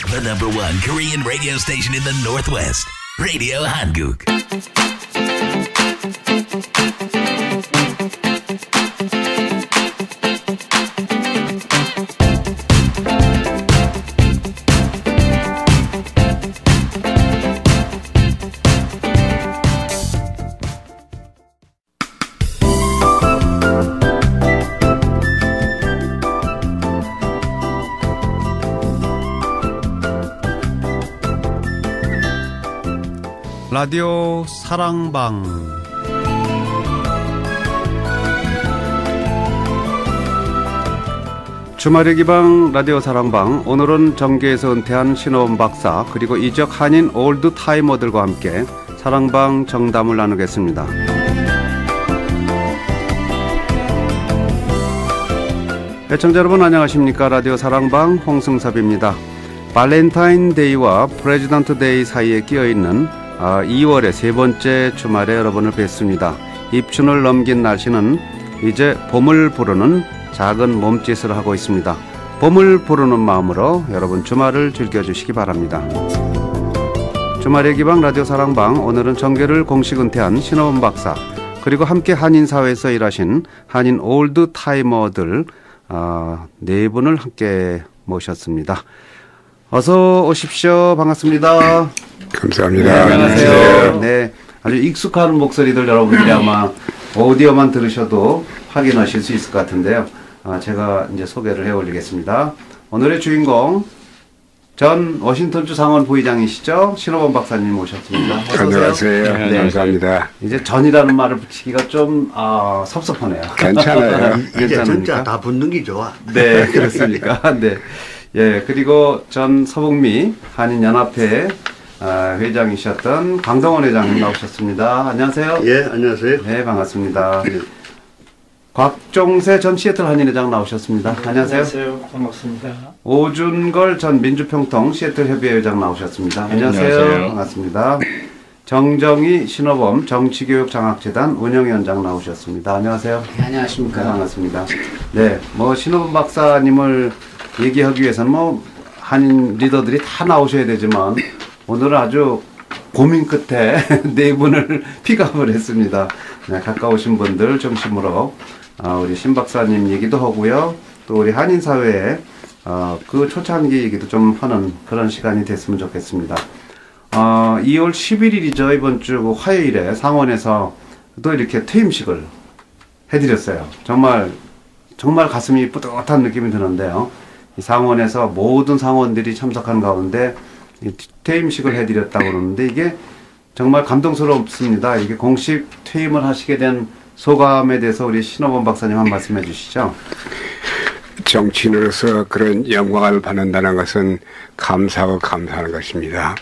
The #1 Korean radio station in the Northwest. Radio Hanguk. 라디오 사랑방. 주말의 기방 라디오 사랑방. 오늘은 정계에서 은퇴한 신호원 박사 그리고 이적 한인 올드타이머들과 함께 사랑방 정담을 나누겠습니다. 애청자 여러분 안녕하십니까. 라디오 사랑방 홍승섭입니다. 발렌타인데이와 프레지던트 데이 사이에 끼어있는 2월의 세 번째 주말에 여러분을 뵙습니다. 입춘을 넘긴 날씨는 이제 봄을 부르는 작은 몸짓을 하고 있습니다. 봄을 부르는 마음으로 여러분 주말을 즐겨주시기 바랍니다. 주말의 기방 라디오 사랑방. 오늘은 정계를 공식 은퇴한 신호원 박사 그리고 함께 한인사회에서 일하신 한인 올드타이머들 네 분을 함께 모셨습니다. 어서 오십시오. 반갑습니다. 감사합니다. 네, 안녕하세요. 네, 아주 익숙한 목소리들 여러분들이 아마 오디오만 들으셔도 확인하실 수 있을 것 같은데요. 제가 이제 소개를 해올리겠습니다. 오늘의 주인공 전 워싱턴주 상원 부의장이시죠? 신호원 박사님 모셨습니다. 안녕하세요. 네. 감사합니다. 이제 전이라는 말을 붙이기가 좀 섭섭하네요. 괜찮아요. 이제 진짜 다 붙는 게 좋아. 네, 그렇습니까? 네. 예, 그리고 전 서북미 한인연합회 회장이셨던 강동원 회장님 나오셨습니다. 안녕하세요. 예, 안녕하세요. 네, 반갑습니다. 곽종세 전 시애틀 한인회장 나오셨습니다. 안녕하세요. 안녕하세요. 반갑습니다. 오준걸 전 민주평통 시애틀 협의회장 나오셨습니다. 안녕하세요. 안녕하세요. 반갑습니다. 정정희 신호범 정치교육장학재단 운영위원장 나오셨습니다. 안녕하세요. 네, 안녕하십니까. 네, 반갑습니다. 네, 신호범 박사님을 얘기하기 위해서는 한인 리더들이 다 나오셔야 되지만 오늘은 아주 고민 끝에 네 분을 픽업을 했습니다. 네, 가까우신 분들 중심으로 우리 신 박사님 얘기도 하고요. 또 우리 한인사회에 그 초창기 얘기도 좀 하는 그런 시간이 됐으면 좋겠습니다. 2월 11일이죠. 이번 주 화요일에 상원에서 또 이렇게 퇴임식을 해드렸어요. 정말 가슴이 뿌듯한 느낌이 드는데요. 이 상원에서 모든 상원들이 참석한 가운데 퇴임식을 해드렸다고 그러는데 이게 정말 감동스럽습니다. 이게 공식 퇴임을 하시게 된 소감에 대해서 우리 신호범 박사님 한 말씀 해주시죠. 정치인으로서 그런 영광을 받는다는 것은 감사하고 감사하는 것입니다.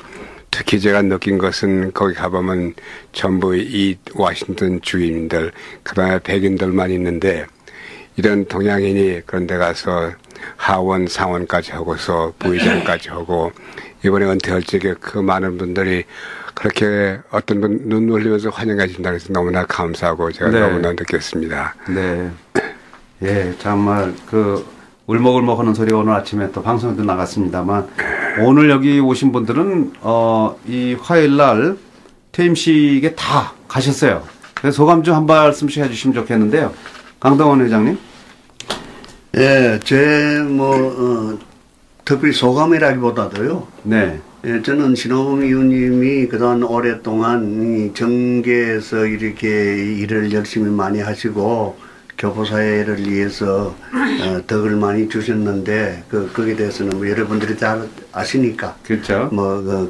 특히 제가 느낀 것은 거기 가보면 전부 이 워싱턴 주민들, 그 다음에 백인들만 있는데 이런 동양인이 그런 데 가서 하원, 상원까지 하고서 부의장까지 하고 이번에 은퇴할 적에 그 많은 분들이 그렇게 어떤 분 눈 올리면서 환영해 준다고 해서 너무나 감사하고 제가 네. 너무나 느꼈습니다. 네. 예, 정말 울먹울먹 하는 소리가 오늘 아침에 또 방송에도 나갔습니다만 오늘 여기 오신 분들은 이 화요일 날 퇴임식에 다 가셨어요. 그래서 소감 좀 한 말씀씩 해주시면 좋겠는데요. 강동원 회장님. 예, 특별히 소감이라기보다도요. 네. 예, 저는 신호범 의원님이 그동안 오랫동안 이 정계에서 이렇게 일을 열심히 많이 하시고 교포사회를 위해서 덕을 많이 주셨는데 거기에 대해서는 여러분들이 잘 아시니까 그렇죠.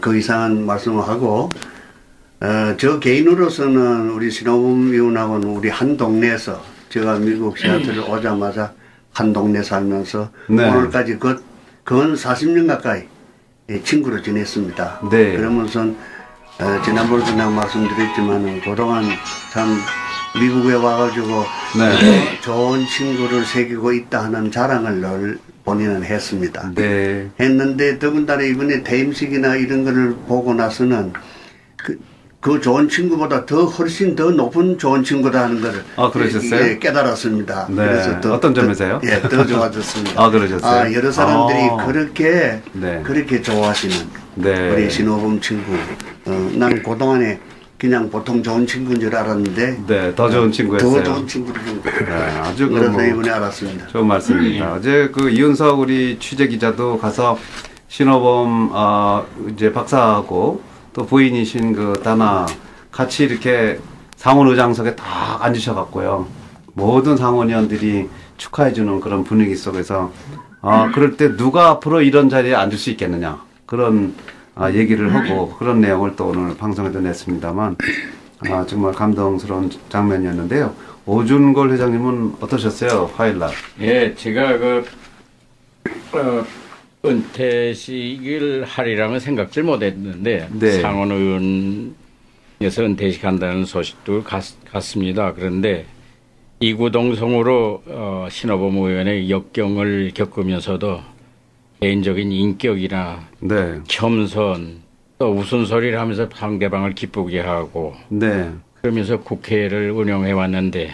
그 이상한 말씀을 하고 저 개인으로서는 우리 신호범 의원하고는 우리 한 동네에서 제가 미국 시애틀 오자마자 한 동네 살면서 네. 오늘까지 그건 40년 가까이 친구로 지냈습니다. 네. 그러면서 지난번에도 내가 말씀드렸지만 그동안 참 미국에 와가지고 네. 좋은 친구를 새기고 있다 하는 자랑을 늘 본인은 했습니다. 네. 했는데 더군다나 이번에 퇴임식이나 이런 거를 보고 나서는 그 좋은 친구보다 더 훨씬 더 높은 좋은 친구다 하는 것을 그러셨어요? 예, 깨달았습니다. 네. 그래서 어떤 점에서요? 예, 더 좋아졌습니다. 그러셨어요? 여러 사람들이 그렇게 네. 그렇게 좋아하시는 네. 우리 신호범 친구. 나는 그동안에 그냥 보통 좋은 친구인 줄 알았는데 네, 더 좋은 친구였어요. 더 좋은 친구를 네, 아주 그래서 이번에 알았습니다. 좋은 말씀입니다. 어제 그 이윤석 우리 취재 기자도 가서 신호범 이제 박사하고 또 부인이신 그 다나 같이 이렇게 상원 의장석에 딱 앉으셔갖고요. 모든 상원의원들이 축하해주는 그런 분위기 속에서 그럴 때 누가 앞으로 이런 자리에 앉을 수 있겠느냐 그런 얘기를 하고 그런 내용을 또 오늘 방송에도 냈습니다만 정말 감동스러운 장면이었는데요. 오준걸 회장님은 어떠셨어요? 화요일날. 예, 제가 은퇴식을 하리라면 생각질 못했는데 네. 상원의원에서 은퇴식 한다는 소식도 갔습니다. 그런데 이구동성으로 신호범 의원의 역경을 겪으면서도 개인적인 인격이나 네. 겸손 또 웃음소리를 하면서 상대방을 기쁘게 하고 네. 그러면서 국회를 운영해 왔는데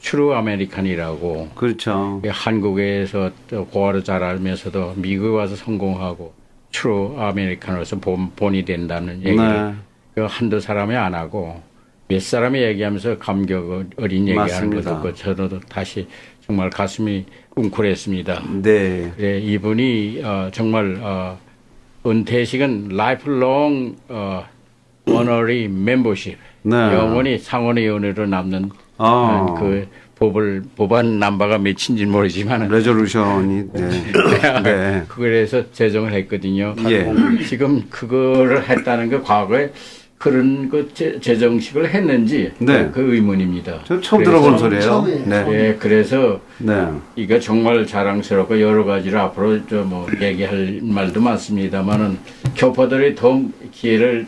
트루 아메리칸이라고 그렇죠. 한국에서 고아를 자라면서도 미국에 와서 성공하고 트루 아메리칸으로서 본이 된다는 얘기를 네. 한두 사람이 안 하고 몇 사람이 얘기하면서 감격 어린 얘기하는 것도 듣고 저도 다시 정말 가슴이 웅크렸습니다. 네. 네, 이분이 정말 은퇴식은 lifelong honorary membership 네. 영원히 상원의원으로 남는 그 법안 넘버가 몇인지 모르지만 레졸루션이 네. 그래서 제정을 했거든요. 예. 지금 그거를 했다는 게 과거에 그런 그 제정식을 했는지 네. 그 의문입니다. 저 처음 들어본 소리예요. 네. 예, 그래서 네. 이거 정말 자랑스럽고 여러 가지를 앞으로 뭐 얘기할 말도 많습니다만은 교포들이 더 기회를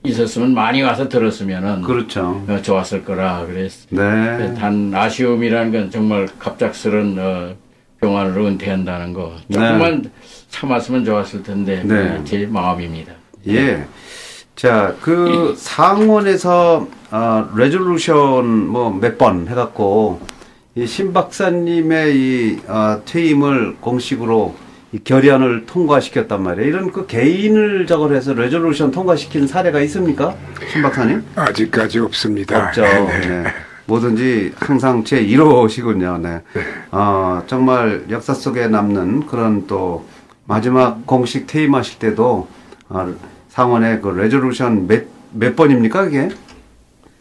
있었으면 많이 와서 들었으면은 그렇죠. 좋았을 거라 그랬어. 네. 단 아쉬움이라는 건 정말 갑작스런 병환으로 은퇴한다는 거 조금만 참았으면 좋았을 텐데 네. 제 마음입니다. 예. 자, 그 상원에서 레졸루션 뭐 몇 번 해갖고 이 신 박사님의 이 퇴임을 공식으로 이 결의안을 통과시켰단 말이에요. 이런 그 개인을 저걸 해서 레졸루션 통과시킨 사례가 있습니까, 신 박사님? 아직까지 없습니다. 없죠. 네. 뭐든지 항상 제 1호시군요. 네. 정말 역사 속에 남는 그런 또 마지막 공식 퇴임하실 때도 상원의 그 레졸루션 몇 번입니까, 그게?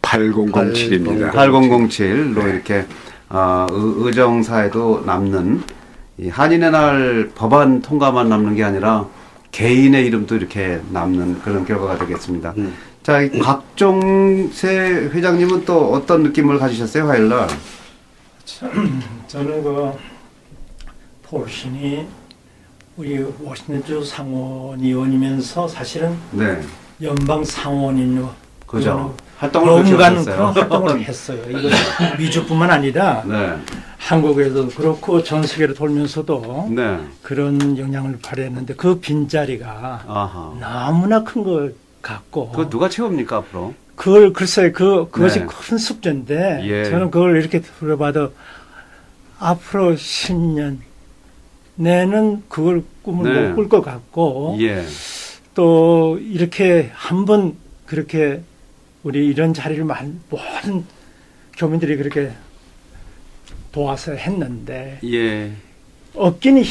8007입니다. 8007로 이렇게 의정사에도 남는 이 한인의 날 법안 통과만 남는 게 아니라 개인의 이름도 이렇게 남는 그런 결과가 되겠습니다. 자, 이 곽종세 회장님은 또 어떤 느낌을 가지셨어요, 화요일날? 저는 그 폴신이 우리 워싱턴주 상원의원이면서 사실은 네. 연방 상원인으로 그죠. 활동을 그렇게 그런 하셨어요. 활동을 했어요. 이거 미주뿐만 아니라 네. 한국에도 그렇고 전 세계를 돌면서도 네. 그런 영향을 발휘했는데 그 빈자리가 아하. 너무나 큰 것 같고 그거 누가 채웁니까, 앞으로? 그걸 글쎄 그것이 네. 큰 숙제인데 예. 저는 그걸 이렇게 들어봐도 앞으로 10년 내는 그걸 꿈을 네. 못 꿀 것 같고 예. 또 이렇게 한번 그렇게 우리 이런 자리를 모든 교민들이 그렇게 도와서 했는데 예. 얻기는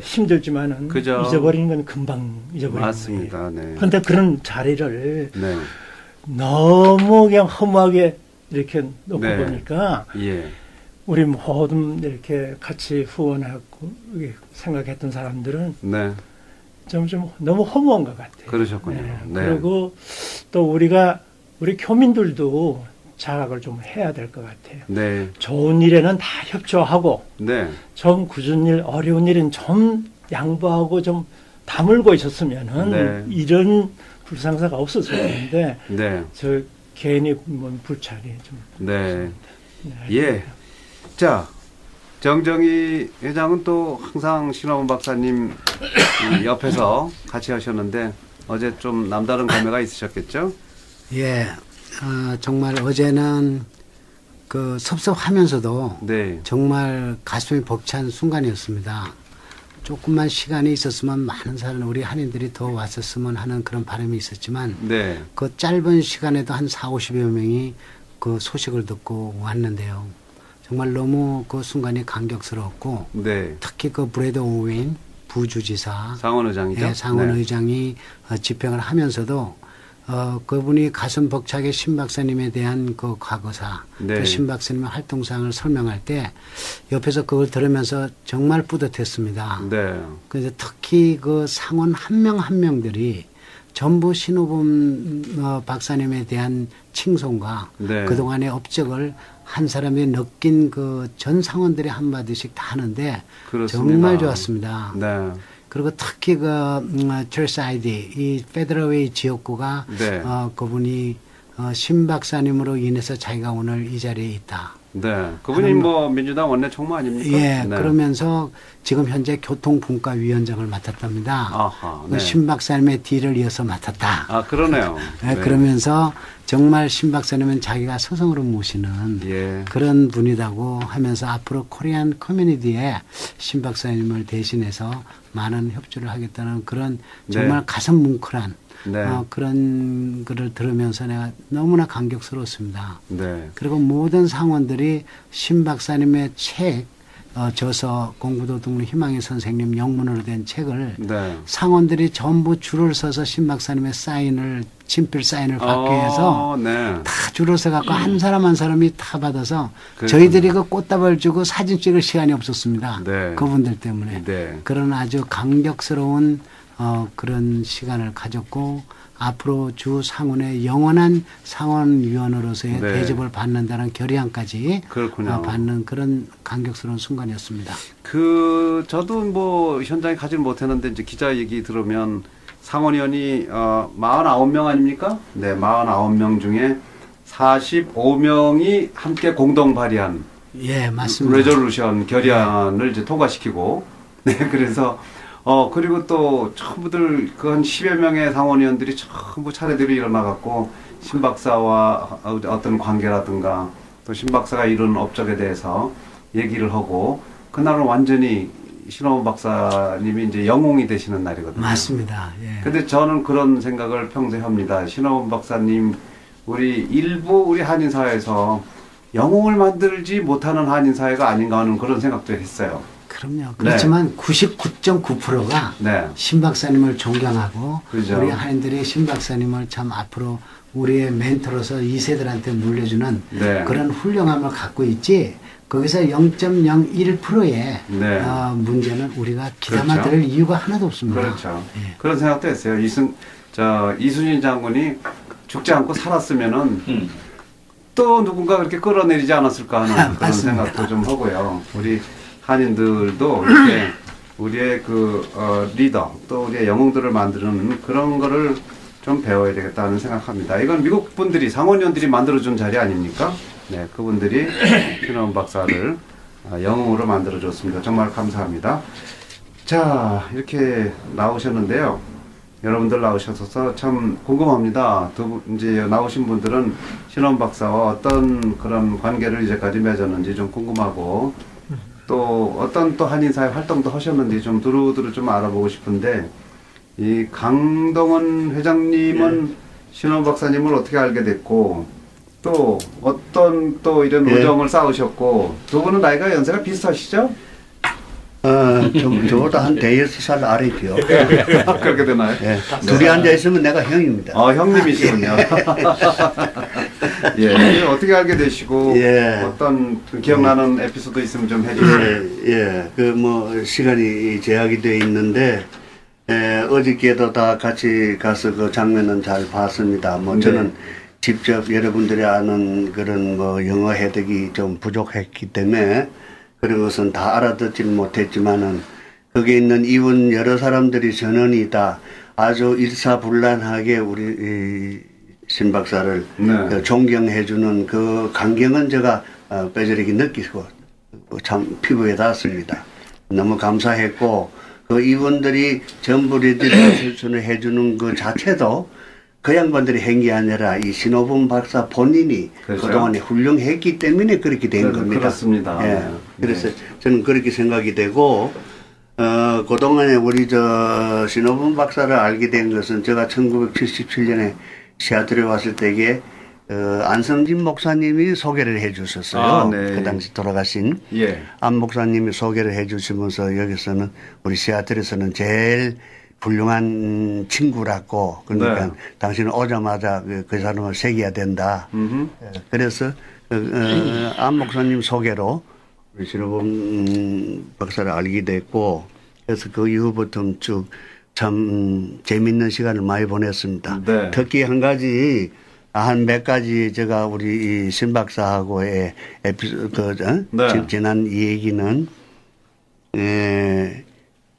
힘들지만은 그죠. 잊어버리는 건 금방 잊어버리는 맞습니다. 거예요. 네. 그런데 그런 자리를 네. 너무 그냥 허무하게 이렇게 놓고 네. 보니까 예. 우리 모든 이렇게 같이 후원하고 생각했던 사람들은 네. 좀 너무 허무한 것 같아요. 그러셨군요. 네. 그리고 또 우리 교민들도 자각을 좀 해야 될 것 같아요. 네. 좋은 일에는 다 협조하고 네. 좀 굳은 일, 어려운 일은 좀 양보하고 좀 다물고 있었으면은 네. 이런 불상사가 없었을 텐데 네. 저 개인의 불찰이 좀 네. 예. 자, 정정희 회장은 또 항상 신호범 박사님 이 옆에서 같이 하셨는데 어제 좀 남다른 감회가 있으셨겠죠? 예, 정말 어제는 그 섭섭하면서도 네. 정말 가슴이 벅찬 순간이었습니다. 조금만 시간이 있었으면 많은 사람, 우리 한인들이 더 왔었으면 하는 그런 바람이 있었지만 네. 그 짧은 시간에도 한 40, 50여 명이 그 소식을 듣고 왔는데요. 정말 너무 그 순간이 감격스러웠고 네. 특히 그 브래드 오웬 부주지사 상원의장이죠? 네, 상원 네. 의장이 집행을 하면서도 그분이 가슴 벅차게 신 박사님에 대한 그 과거사, 네. 또 신 박사님의 활동상을 설명할 때 옆에서 그걸 들으면서 정말 뿌듯했습니다. 네. 그래서 특히 그 상원 한 명 한 명들이 전부 신호범 박사님에 대한 칭송과 네. 그동안의 업적을 한 사람이 느낀 그 전 상원들이 한마디씩 다 하는데 그렇습니다. 정말 좋았습니다. 네. 그리고 특히 그 철사이드 이 페더럴웨이 지역구가 네. 그분이 신 박사님으로 인해서 자기가 오늘 이 자리에 있다. 네. 그분이 뭐 민주당 원내 총무 아닙니까? 예, 네. 그러면서 지금 현재 교통분과위원장을 맡았답니다. 아하, 그 네. 신 박사님의 뒤를 이어서 맡았다. 아, 그러네요. 네, 네. 그러면서 정말 신 박사님은 자기가 스승으로 모시는 예. 그런 분이라고 하면서 앞으로 코리안 커뮤니티에 신 박사님을 대신해서 많은 협조를 하겠다는 그런 정말 네. 가슴 뭉클한 네. 그런 거를 들으면서 내가 너무나 감격스러웠습니다. 네. 그리고 모든 상원들이 신 박사님의 책, 저서 공부도둑 희망의 선생님 영문으로 된 책을 네. 상원들이 전부 줄을 서서 신 박사님의 사인을, 친필 사인을 받기 위해서 네. 다 줄을 서갖고 한 사람 한 사람이 다 받아서 그렇군요. 저희들이 그 꽃다발 주고 사진 찍을 시간이 없었습니다. 네. 그분들 때문에. 네. 그런 아주 감격스러운 그런 시간을 가졌고 앞으로 주 상원의 영원한 상원위원으로서의 네. 대접을 받는다는 결의안까지 그렇군요. 받는 그런 감격스러운 순간이었습니다. 저도 뭐 현장에 가지 못했는데 이제 기자 얘기 들으면 상원의원이 49명 아닙니까? 네, 49명 중에 45명이 함께 공동 발의한 예, 맞습니다. 레졸루션 결의안을 이제 통과시키고 네, 그래서 그리고 또 전부들 그 한 10여 명의 상원의원들이 전부 차례대로 일어나갖고 신 박사와 어떤 관계라든가 또 신 박사가 이룬 업적에 대해서 얘기를 하고 그날은 완전히 신호범 박사님이 이제 영웅이 되시는 날이거든요. 맞습니다. 예. 근데 저는 그런 생각을 평소에 합니다. 신호범 박사님 우리 한인사회에서 영웅을 만들지 못하는 한인사회가 아닌가 하는 그런 생각도 했어요. 그럼요. 그렇지만 99.9%가 네. 신 박사님을 존경하고 그죠. 우리 한인들이 신 박사님을 참 앞으로 우리의 멘토로서 2세들한테 물려주는 네. 그런 훌륭함을 갖고 있지 거기서 0.01%의 네. 문제는 우리가 기담아 그렇죠. 들을 이유가 하나도 없습니다. 그렇죠. 예. 그런 생각도 했어요. 이순신 장군이 죽지 않고 살았으면은 또 누군가 그렇게 끌어내리지 않았을까 하는 그런 맞습니다. 생각도 좀 하고요. 우리 한인들도 이렇게 우리의 리더 또 우리의 영웅들을 만드는 그런 거를 좀 배워야 되겠다는 생각합니다. 이건 미국 분들이 상원의원들이 만들어준 자리 아닙니까? 네, 그분들이 신호범 박사를 영웅으로 만들어줬습니다. 정말 감사합니다. 자, 이렇게 나오셨는데요. 여러분들 나오셔서 참 궁금합니다. 이제 나오신 분들은 신호범 박사와 어떤 그런 관계를 이제까지 맺었는지 좀 궁금하고 또 어떤 또 한인사회 활동도 하셨는지 좀 두루두루 좀 알아보고 싶은데 이 강동원 회장님은 신호범 박사님을 어떻게 알게 됐고 또 어떤 또 이런 우정을 쌓으셨고 두 분은 나이가 연세가 비슷하시죠? 저보다 한 대여섯 살 아래죠. 그렇게 되나요? 예. 둘이 앉아있으면 내가 형입니다. 형님이시군요. 예. 어떻게 알게 되시고 예. 어떤 기억나는 에피소드 있으면 좀 해주세요. 예. 시간이 제약이 되어 있는데 어저께도 다 같이 가서 그 장면은 잘 봤습니다. 저는 직접 여러분들이 아는 그런 영어 혜택이 좀 부족했기 때문에 그런 것은 다 알아듣지는 못했지만은 거기 있는 이분 여러 사람들이 전원이 다 아주 일사불란하게 우리 신 박사를 존경해주는 그 감경은 제가 뼈저리게 느끼고 참 피부에 닿았습니다. 너무 감사했고 그 이분들이 전부 리더십을 해주는 그 자체도 그 양반들이 한 게 아니라 이 신호범 박사 본인이 그렇죠. 그동안에 훌륭했기 때문에 그렇게 된 겁니다. 그렇습니다. 예. 그래서 저는 그렇게 생각이 되고, 그동안에 우리 신호범 박사를 알게 된 것은 제가 1977년에 시아틀에 왔을 때에 안성진 목사님이 소개를 해 주셨어요. 네. 그 당시 돌아가신 예. 안 목사님이 소개를 해 주시면서 여기서는 우리 시아틀에서는 제일 훌륭한 친구라고 그러니까 네. 당신은 오자마자 그 사람을 새겨야 된다. 그래서 안 목사님 소개로 우리 신호범 박사를 알게 됐고 그래서 그 이후부터 쭉 참 재밌는 시간을 많이 보냈습니다. 네. 특히 한 몇 가지 제가 우리 신 박사하고의 네. 지난 이 얘기는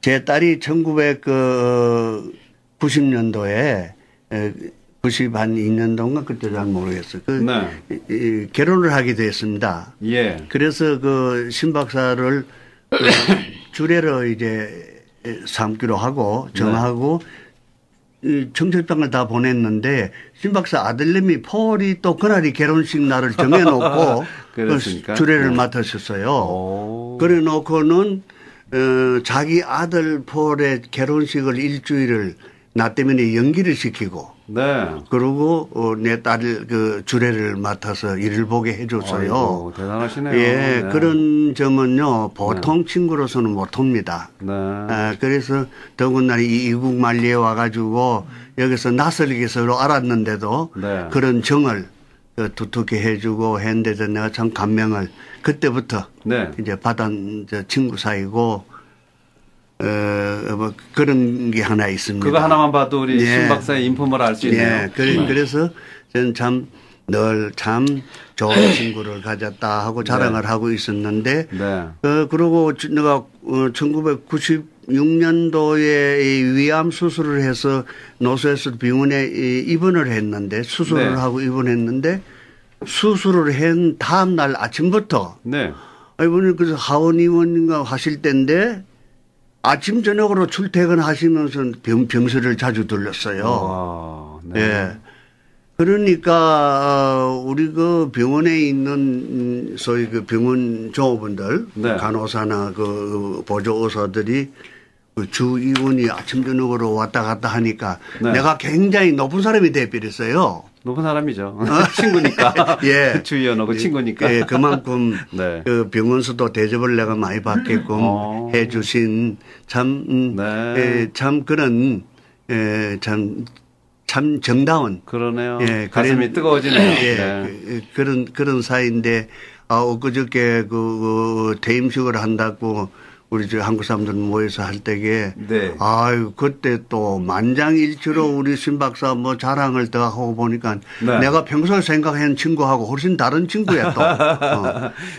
제 딸이 1990년도에 92년도인가 그때 잘 모르겠어요. 결혼을 하게 됐습니다. 예. 그래서 그 신 박사를 주례로 이제 삼기로 하고 정하고 청첩장을 다 보냈는데 신 박사 아들님이 폴이 또 그날이 결혼식 날을 정해놓고 주례를 맡으셨어요. 그래 놓고는 자기 아들 폴의 결혼식을 일주일을 나 때문에 연기를 시키고 네. 그리고 내 딸 그 주례를 맡아서 일을 보게 해줬어요. 아이고, 대단하시네요. 예, 네. 그런 점은요 보통 친구로서는 못합니다. 네. 그래서 더군다나 이 이국 만리에 와가지고 여기서 낯설게 서로 알았는데도 네. 그런 정을 두텁게 해주고 했는데도 내가 참 감명을 그때부터 네. 이제 받은 친구 사이고. 뭐 그런 게 하나 있습니다. 그거 하나만 봐도 우리 예. 신 박사의 인품을 알 수 있네요. 예. 그래서 저는 참 늘 참 좋은 친구를 가졌다 하고 자랑을 하고 있었는데, 네. 그리고 내가 1996년도에 위암 수술을 해서 노소에서 병원에 입원을 했는데 수술을 네. 하고 입원했는데 수술을 한 다음 날 아침부터 네. 이번에 그래서 하원 의원인가 하실 때인데. 아침 저녁으로 출퇴근하시면서 병실을 자주 들렀어요. 와, 네. 예. 그러니까 우리 그 병원에 있는 소위 그 병원 종업원들, 네. 간호사나 그 보조 의사들이 그 주 의원이 아침 저녁으로 왔다 갔다 하니까 네. 내가 굉장히 높은 사람이 돼버렸어요. 높은 사람이죠. 친구니까. 예. 주의원하고 친구니까. 예, 그만큼 네. 그 병원수도 대접을 내가 많이 받게끔 해주신 참, 네. 참 그런, 참 정다운. 그러네요. 예, 가슴이 뜨거워지네요. 예, 네. 그런 사이인데, 엊그저께 그 퇴임식을 한다고 우리 저 한국 사람들 모여서 할 때에 네. 아유 그때 또 만장일치로 우리 신 박사 뭐 자랑을 더 하고 보니까 네. 내가 평소에 생각한 친구하고 훨씬 다른 친구야 또.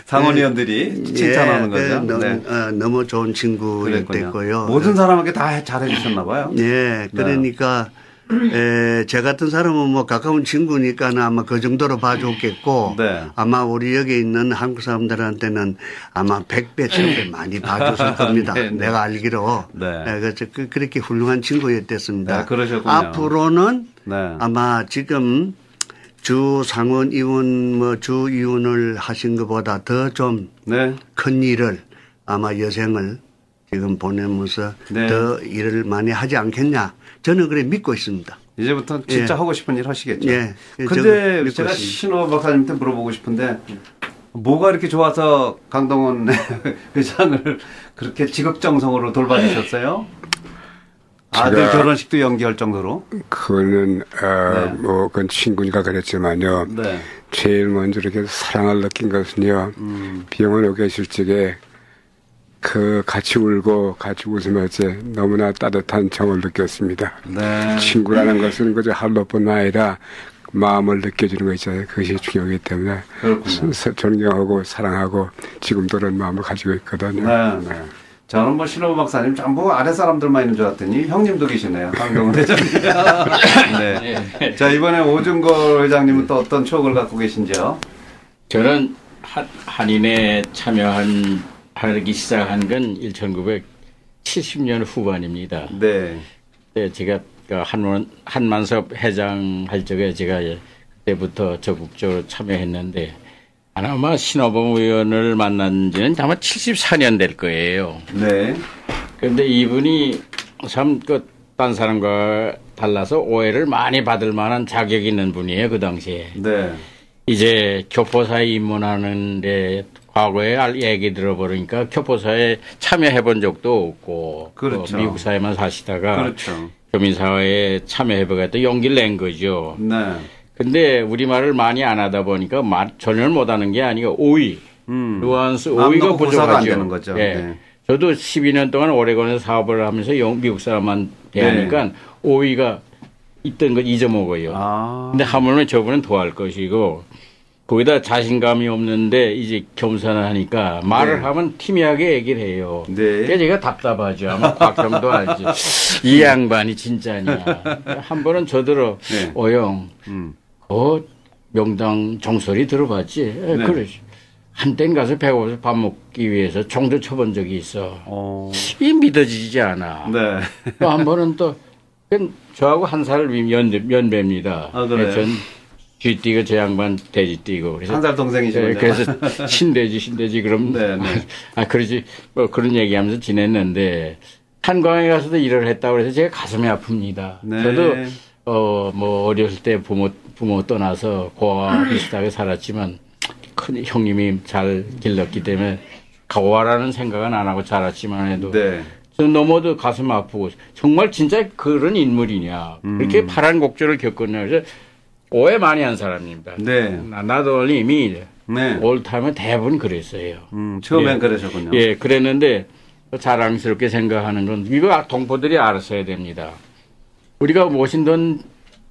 상원의원들이 칭찬하는 거죠. 네. 너무 좋은 친구였고요. 모든 사람에게 다 잘해 주셨나 봐요. 네, 그러니까 제 같은 사람은 뭐 가까운 친구니까는 아마 그 정도로 봐줬겠고 네. 아마 우리 여기 있는 한국 사람들한테는 아마 100배, 1000배 많이 봐줬을 겁니다. 네, 네. 내가 알기로. 네. 그래서 그렇게 훌륭한 친구였댔습니다. 네, 그러셨군요. 앞으로는 네. 아마 지금 주 상원 의원 뭐 주 의원을 하신 것보다 더 좀 큰 네. 일을 아마 여생을 지금 보내면서 네. 더 일을 많이 하지 않겠냐. 저는 그래 믿고 있습니다. 이제부터 진짜 예. 하고 싶은 일 하시겠죠. 예. 근데 제가 신호 박사님한테 물어보고 싶은데 뭐가 이렇게 좋아서 강동원 회장을 그렇게 지극정성으로 돌봐주셨어요? 아들 결혼식도 연기할 정도로? 그거는 네. 뭐 그건 친구니까 그랬지만요. 네. 제일 먼저 이렇게 사랑을 느낀 것은요. 병원에 계실 적에 그 같이 울고 같이 웃으면서 너무나 따뜻한 정을 느꼈습니다. 네. 친구라는 것은 그저 할로뿐 아니라 마음을 느껴주는 거 있잖아요. 그것이 중요하기 때문에 그렇군요. 존경하고 사랑하고 지금도 그런 마음을 가지고 있거든요. 네. 네. 저는 뭐 신호 박사님 전부 아래 사람들만 있는 줄 알았더니 형님도 계시네요. 강동원 회장님. 네. 자, 이번에 오준걸 회장님은 또 어떤 추억을 갖고 계신지요? 저는 한인에 하기 시작한 건 1970년 후반입니다. 네. 네, 제가 그 한만섭 회장 할 적에 제가 그때부터 적극적으로 참여했는데 아마 신호범 의원을 만난 지는 아마 74년 될 거예요. 네. 그런데 이분이 참 딴 사람과 달라서 오해를 많이 받을 만한 자격이 있는 분이에요, 그 당시에. 네. 이제 교포사에 입문하는데 과거에 얘기 들어보니까 교포사에 참여해 본 적도 없고. 그렇죠. 미국 사회만 사시다가. 그렇죠. 교민사회에 참여해 보겠다 용기를 낸 거죠. 네. 근데 우리말을 많이 안 하다 보니까 전혀 못하는 게 아니고 오이. 누안스 오이가 부족하죠. 안 되는 거죠. 예. 네. 저도 12년 동안 오레곤에서 사업을 하면서 미국 사람만 대하니까 네. 오이가 있던 거 잊어먹어요. 아. 근데 하물며 저분은 더할 것이고 거기다 자신감이 없는데 이제 겸손을 하니까 말을 하면 티미하게 얘기를 해요. 네. 그래서 제가 답답하죠. 아마 곽형도 알지. 이 양반이 진짜냐. 한 번은 저더러 네. 오영 명당 종소리 들어봤지? 네. 그래. 한땐 가서 배고파서 밥 먹기 위해서 총도 쳐본 적이 있어. 이 믿어지지 않아. 네. 또 한 번은 또 저하고 한 살 연배입니다. 아, 그래요? 전 쥐띠고 저 양반 돼지띠고. 그래서 한 살 동생이시군요. 네, 그래서 신돼지 그럼 네, 네. 그러지 뭐 그런 얘기하면서 지냈는데 한광에 가서도 일을 했다고 그래서 제가 가슴이 아픕니다. 네. 저도 뭐 어렸을 때 부모 떠나서 고아와 비슷하게 살았지만 큰 형님이 잘 길렀기 때문에 고아라는 생각은 안 하고 자랐지만 해도 네. 저는 너무도 가슴 아프고 정말 진짜 그런 인물이냐 그렇게 파란 곡절을 겪었냐 그래서 오해 많이 한 사람입니다. 네. 나도 이미 네. 올타면 대부분 그랬어요. 처음엔 예. 그러셨군요. 예, 그랬는데 자랑스럽게 생각하는 건 이거 동포들이 알았어야 됩니다. 우리가 워싱턴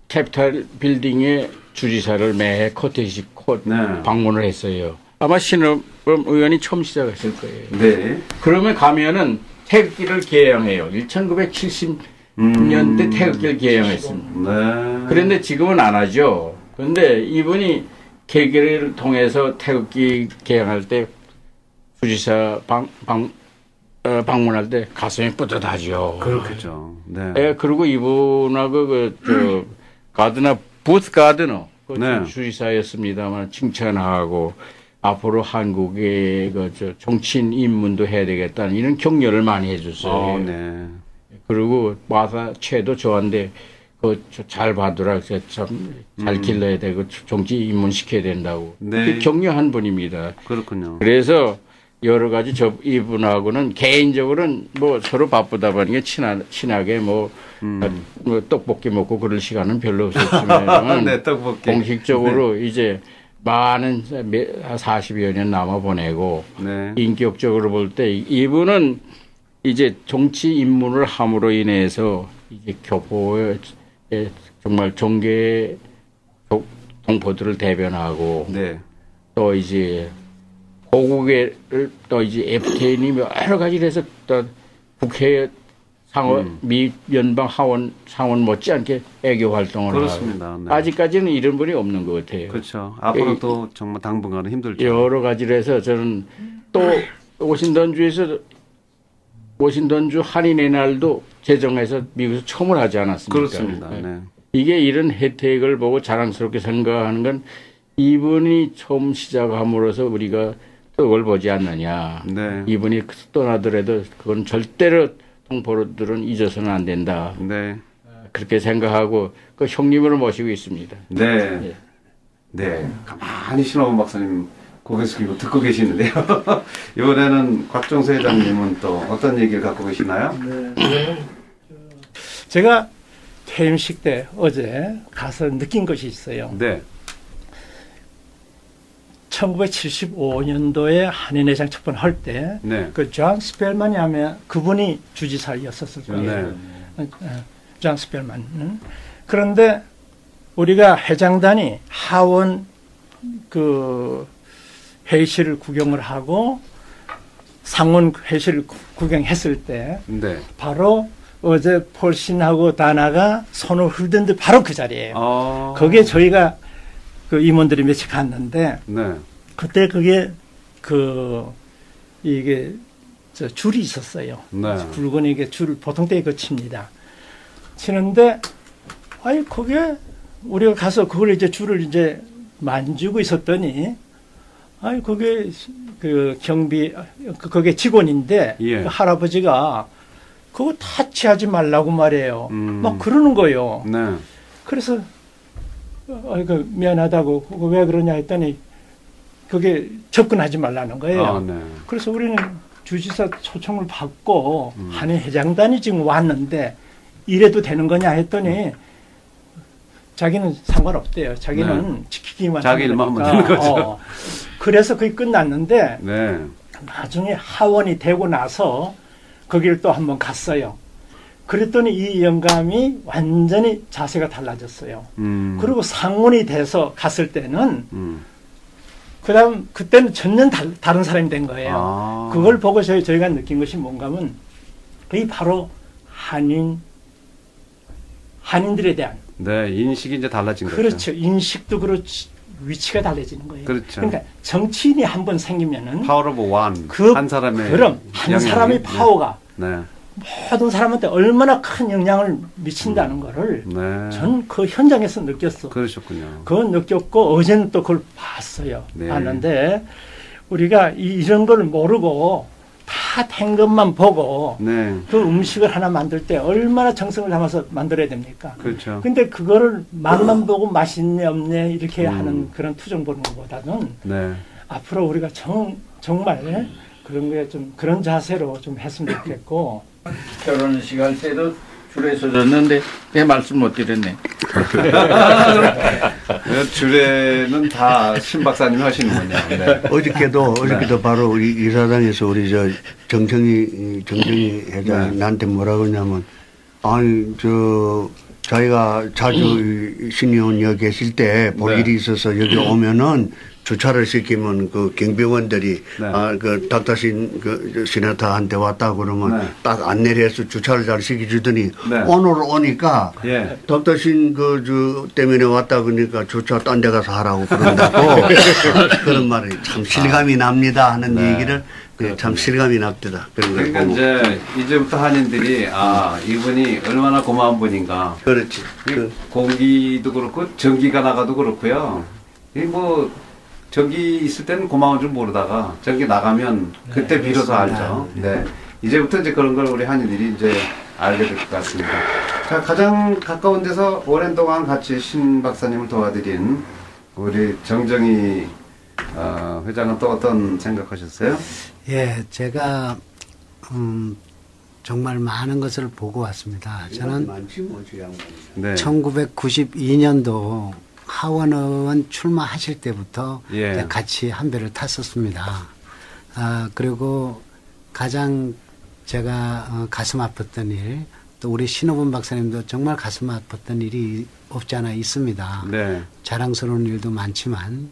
캐피탈 빌딩에 주지사를 매해 코테이지 네. 방문을 했어요. 아마 신호범 의원이 처음 시작했을 거예요. 네. 그러면 가면은 태극기를 개영해요. 1970년대 태극기를 개영했습니다. 네. 그런데 지금은 안 하죠. 그런데 이분이 계기를 통해서 태극기 개영할 때 주지사 방문할 때 가슴이 뿌듯하죠. 그렇겠죠. 네. 예, 그리고 이분하고 가드너, 부스 가드너, 네. 주지사였습니다만 칭찬하고 앞으로 한국의 정치인 입문도 해야 되겠다는 이런 격려를 많이 해줬어요. 네. 그리고 마사 채도 저한테 잘 봐두라, 잘 길러야 되고 정치 입문시켜야 된다고. 네. 격려한 분입니다. 그렇군요. 그래서 여러 가지 이분하고는 개인적으로는 뭐 서로 바쁘다 보니까 친하게 뭐 떡볶이 먹고 그럴 시간은 별로 없었지만 네, 떡볶이. 공식적으로 이제 많은 40여 년 남아 보내고 네. 인격적으로 볼 때 이분은 이제 정치 입문을 함으로 인해서 이제 교포의 정말 종계 동포들을 대변하고 네. 또 이제 고국을 또 이제 FTA니 여러 가지를 해서 또 국회 상원 미 연방 하원 상원 못지않게 애교 활동을 그렇습니다. 하고 네. 아직까지는 이런 분이 없는 것 같아요. 그렇죠. 앞으로 또 정말 당분간은 힘들죠. 여러 가지를 해서 저는 또 워싱턴주 한인의 날도 제정해서 미국에서 처음을 하지 않았습니까? 그렇습니다. 네. 이게 이런 혜택을 보고 자랑스럽게 생각하는 건 이분이 처음 시작함으로써 우리가 떡을 보지 않느냐. 네. 이분이 떠나더라도 그건 절대로 동포들은 잊어서는 안 된다. 네. 그렇게 생각하고 그 형님을 모시고 있습니다. 네. 예. 네. 가만히 신호범 박사님 고개 숙이고 듣고 계시는데요. 이번에는 곽종수 회장님은 또 어떤 얘기를 갖고 계시나요? 네. 제가 퇴임식 때 어제 가서 느낀 것이 있어요. 네. 1975년도에 한인회장 첫 번 할 때, 네. 그 존 스펠만이 하면 그분이 주지사였었을 거예요. 존 스펠만. 그런데 우리가 회장단이 하원 그 회의실을 구경을 하고 상원 회의실을 구경했을 때, 네. 바로 어제 폴신하고 다나가 손을 흔든데 바로 그 자리예요. 거기에 저희가 그 임원들이 며칠 갔는데, 네. 그때 그게 이게 줄이 있었어요. 네. 굵은 이게 줄 보통 때에 거칩니다. 치는데, 아니, 그게, 우리가 가서 그걸 이제 줄을 이제 만지고 있었더니, 아니, 그게, 그 그게 직원인데, 예. 그 할아버지가 그거 타치하지 말라고 말해요. 막 그러는 거예요. 네. 그래서, 그 미안하다고, 그거 왜 그러냐 했더니, 그게 접근하지 말라는 거예요. 아, 네. 그래서 우리는 주지사 초청을 받고 한인 회장단이 지금 왔는데 이래도 되는 거냐 했더니 자기는 상관없대요. 자기는 네. 지키기만 자기 일만 하면 하니까. 되는 거죠. 그래서 그게 끝났는데 네. 나중에 하원이 되고 나서 거기를 또 한번 갔어요. 그랬더니 이 영감이 완전히 자세가 달라졌어요. 그리고 상원이 돼서 갔을 때는 그때는 전혀 다른 사람이 된 거예요. 아. 그걸 보고 저희가 느낀 것이 뭔가 하면 그게 바로 한인들에 대한. 네, 인식이 이제 달라진 거죠. 그렇죠. 인식도 그렇지, 위치가 달라지는 거예요. 그렇죠. 그러니까 정치인이 한 번 생기면은 파워 오브 원. 한 사람의 그럼 한 영향이, 사람의 파워가 네. 모든 사람한테 얼마나 큰 영향을 미친다는 거를 네. 전 그 현장에서 느꼈어. 그러셨군요. 그건 느꼈고 어제는 또 그걸 봤어요. 네. 봤는데 우리가 이런 걸 모르고 다 된 것만 보고 네. 그 음식을 하나 만들 때 얼마나 정성을 담아서 만들어야 됩니까? 그렇죠. 근데 그거를 맛만 보고 맛있네 없네 이렇게 하는 그런 투정 보는 것보다는 네. 앞으로 우리가 정말 그런 거에 좀 그런 자세로 좀 했으면 좋겠고. 결혼식 할 때도 줄에 서졌는데 내 말씀 못 드렸네. 주례는 다 신 박사님이 하시는군요. 네. 어저께도 바로 우리 이사장에서 우리 정정희 회장 나한테 뭐라 그러냐면 아니 자기가 자주 신의원 계실 때 볼 일이 있어서 여기 오면은 주차를 시키면 그 경비원들이 그 닥터신 그 시네타한테 왔다 그러면 딱 안내를 해서 주차를 잘 시켜주더니 오늘 오니까 닥터신 때문에 왔다 그러니까 주차 딴 데 가서 하라고 그런다고 그런 말이 참 실감이 납니다 하는 얘기를 참 실감이 납니다. 그러니까 이제부터 한인들이 이분이 얼마나 고마운 분인가. 그렇지. 공기도 그렇고 전기가 나가도 그렇고요. 전기 있을 때는 고마운 줄 모르다가 전기 나가면 그때 비로소 알죠. 네. 이제부터 이제 그런 걸 우리 한인들이 이제 알게 될 것 같습니다. 자, 가장 가까운 데서 오랜 동안 같이 신 박사님을 도와드린 우리 정정희 회장은 또 어떤 생각하셨어요? 예, 제가 정말 많은 것을 보고 왔습니다. 저는 1992년도 하원의원 출마하실 때부터 같이 한 배를 탔었습니다. 그리고 가장 제가 가슴 아팠던 일, 또 우리 신호분 박사님도 정말 가슴 아팠던 일이 없지 않아 있습니다. 네. 자랑스러운 일도 많지만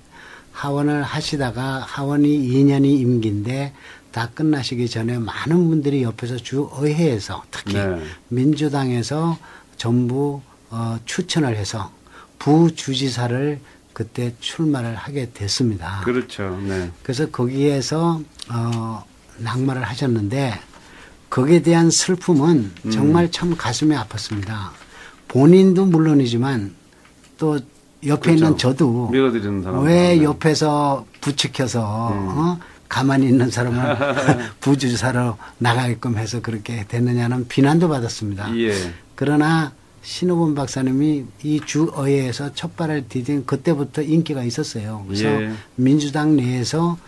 하원을 하시다가 하원이 2년이 임기인데 다 끝나시기 전에 많은 분들이 옆에서 주의회에서 특히 민주당에서 전부 추천을 해서 부주지사를 그때 출마를 하게 됐습니다. 그렇죠. 네. 그래서 거기에서 낙마를 하셨는데 거기에 대한 슬픔은 정말 참 가슴이 아팠습니다. 본인도 물론이지만 또 옆에 있는 저도 밀어드리는 사람 왜 옆에서 부추켜서 가만히 있는 사람을 부주지사로 나가게끔 해서 그렇게 됐느냐는 비난도 받았습니다. 그러나 신호분 박사님이 이 주의회에서 첫 발을 디딘 그때부터 인기가 있었어요. 그래서 민주당 내에서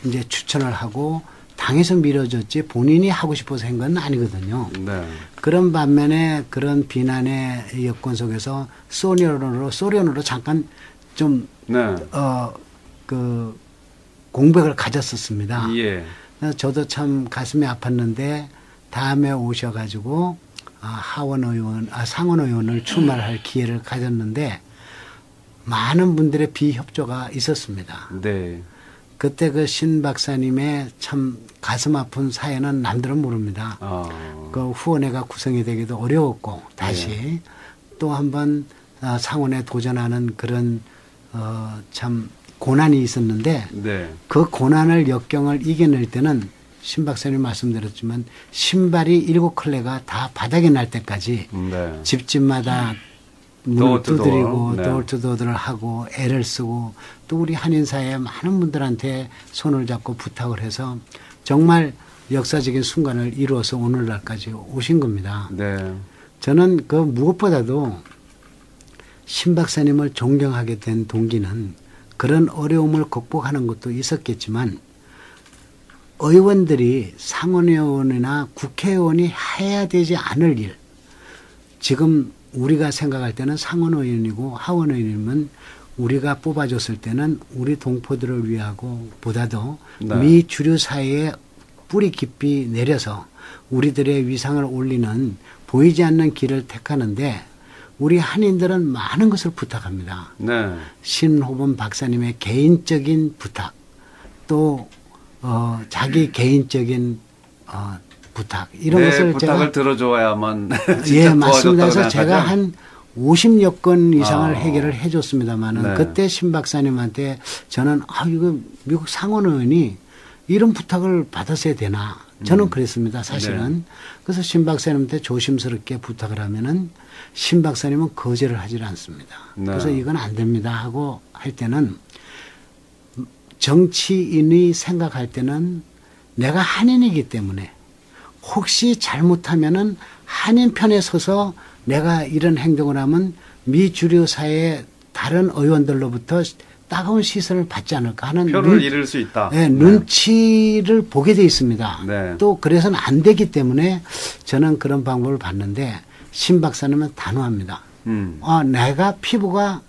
이제 추천을 하고 당에서 밀어줬지 본인이 하고 싶어서 한 건 아니거든요. 그런 반면에 그런 비난의 여건 속에서 소련으로 잠깐 좀 그 공백을 가졌었습니다. 저도 참 가슴이 아팠는데 다음에 오셔가지고 상원의원을 출마할 기회를 가졌는데 많은 분들의 비협조가 있었습니다. 그때 그 신 박사님의 참 가슴 아픈 사연은 남들은 모릅니다. 그 후원회가 구성이 되기도 어려웠고 다시 또 한번 상원에 도전하는 그런 참 고난이 있었는데 그 고난을 역경을 이겨낼 때는 신 박사님 말씀드렸지만 신발이 7컬레가 다 바닥에 날 때까지 네. 집집마다 문을 두드리고 네. 도어투도어를 하고 애를 쓰고 또 우리 한인사회 많은 분들한테 손을 잡고 부탁을 해서 정말 역사적인 순간을 이루어서 오늘날까지 오신 겁니다. 네. 저는 그 무엇보다도 신 박사님을 존경하게 된 동기는 그런 어려움을 극복하는 것도 있었겠지만 의원들이 상원의원이나 국회의원이 해야 되지 않을 일, 지금 우리가 생각할 때는 상원의원이고 하원의원이면 우리가 뽑아줬을 때는 우리 동포들을 위하고 보다도 네. 미 주류 사회에 뿌리 깊이 내려서 우리들의 위상을 올리는 보이지 않는 길을 택하는데 우리 한인들은 많은 것을 부탁합니다. 네. 신호범 박사님의 개인적인 부탁, 또 자기 개인적인 부탁 이런 것을 부탁을 제가 들어줘야만 예 맞습니다. 그래서 제가 한 50여 건 이상을 해결을 해줬습니다만은 네. 그때 신 박사님한테 저는 이거 미국 상원의원이 이런 부탁을 받았어야 되나 저는 그랬습니다. 사실은. 네. 그래서 신 박사님한테 조심스럽게 부탁을 하면은 신 박사님은 거절을 하질 않습니다. 네. 그래서 이건 안 됩니다 하고 할 때는 정치인이 생각할 때는 내가 한인이기 때문에 혹시 잘못하면은 한인 편에 서서 내가 이런 행동을 하면 미 주류 사회의 다른 의원들로부터 따가운 시선을 받지 않을까 하는 표를 잃을 수 있다. 네, 눈치를 보게 돼 있습니다. 네. 또 그래서는 안 되기 때문에 저는 그런 방법을 봤는데 신 박사님은 단호합니다. 내가 피부가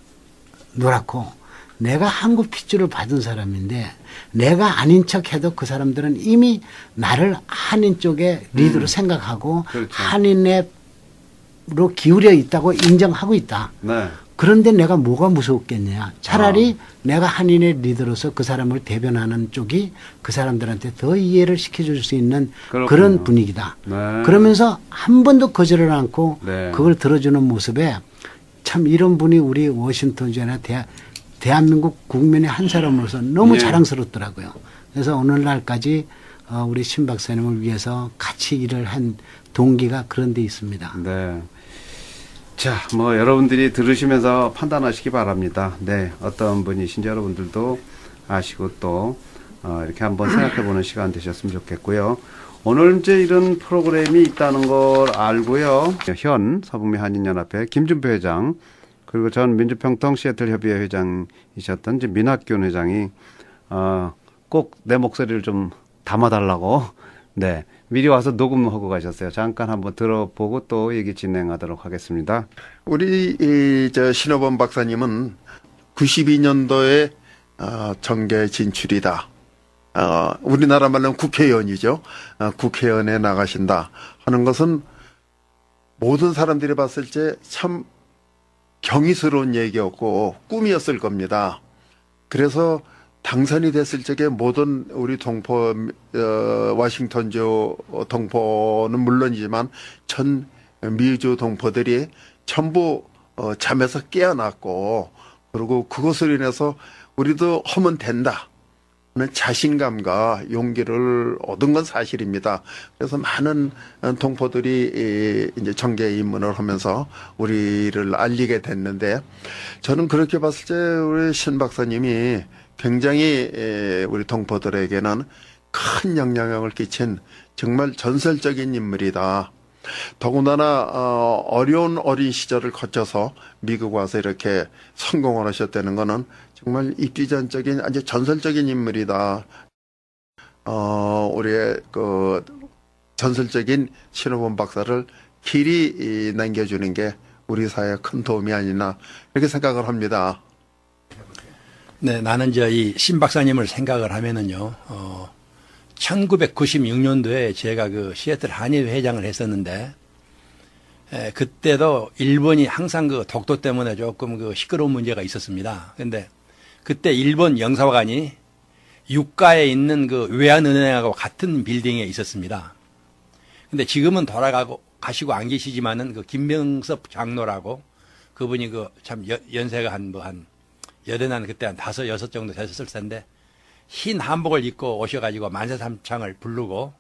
노랗고 내가 한국 핏줄을 받은 사람인데 내가 아닌 척해도 그 사람들은 이미 나를 한인 쪽의 리더로 생각하고 그렇죠. 한인으로 기울여 있다고 인정하고 있다. 네. 그런데 내가 뭐가 무섭겠냐. 차라리 내가 한인의 리더로서 그 사람을 대변하는 쪽이 그 사람들한테 더 이해를 시켜줄 수 있는 그렇군요. 그런 분위기다. 네. 그러면서 한 번도 거절을 않고 네. 그걸 들어주는 모습에 참 이런 분이 우리 워싱턴주나 대한민국 국민의 한 사람으로서 너무 예. 자랑스럽더라고요. 그래서 오늘날까지 우리 신 박사님을 위해서 같이 일을 한 동기가 그런 데 있습니다. 네. 자, 여러분들이 들으시면서 판단하시기 바랍니다. 네. 어떤 분이신지 여러분들도 아시고 또, 이렇게 한번 생각해보는 시간 되셨으면 좋겠고요. 오늘 이제 이런 프로그램이 있다는 걸 알고요. 현 서북미 한인연합회 김준표 회장, 그리고 전 민주평통 시애틀 협의회 회장이셨던 이제 민학균 회장이, 꼭 내 목소리를 좀 담아달라고, 네. 미리 와서 녹음하고 가셨어요. 잠깐 한번 들어보고 또 얘기 진행하도록 하겠습니다. 우리 신호범 박사님은 92년도에 정계 진출이다. 우리나라 말로는 국회의원이죠. 국회의원에 나가신다 하는 것은 모든 사람들이 봤을 때 참 경이스러운 얘기였고 꿈이었을 겁니다. 그래서 당선이 됐을 적에 모든 우리 동포, 워싱턴주 동포는 물론이지만 전 미주 동포들이 전부 잠에서 깨어났고, 그리고 그것으로 인해서 우리도 하면 된다 하는 자신감과 용기를 얻은 건 사실입니다. 그래서 많은 동포들이 이제 정계 입문을 하면서 우리를 알리게 됐는데, 저는 그렇게 봤을 때 우리 신 박사님이 굉장히 우리 동포들에게는 큰 영향력을 끼친 정말 전설적인 인물이다. 더군다나 어려운 어린 시절을 거쳐서 미국 와서 이렇게 성공을 하셨다는 것은 정말 입지전적인 아주 전설적인 인물이다. 우리의 그 전설적인 신호범 박사를 길이 남겨주는 게 우리 사회에 큰 도움이 아니나 이렇게 생각을 합니다. 네, 나는 이 신 박사님을 생각을 하면은요, 1996년도에 제가 그 시애틀 한인 회장을 했었는데, 그때도 일본이 항상 그 독도 때문에 조금 그 시끄러운 문제가 있었습니다. 근데 그때 일본 영사관이 유가에 있는 그 외환은행하고 같은 빌딩에 있었습니다. 근데 지금은 가시고 안 계시지만은 그 김명섭 장로라고 그분이 그 참 연세가 한 여든한 그때 한 5, 6 정도 됐을 텐데 흰 한복을 입고 오셔가지고 만세삼창을 부르고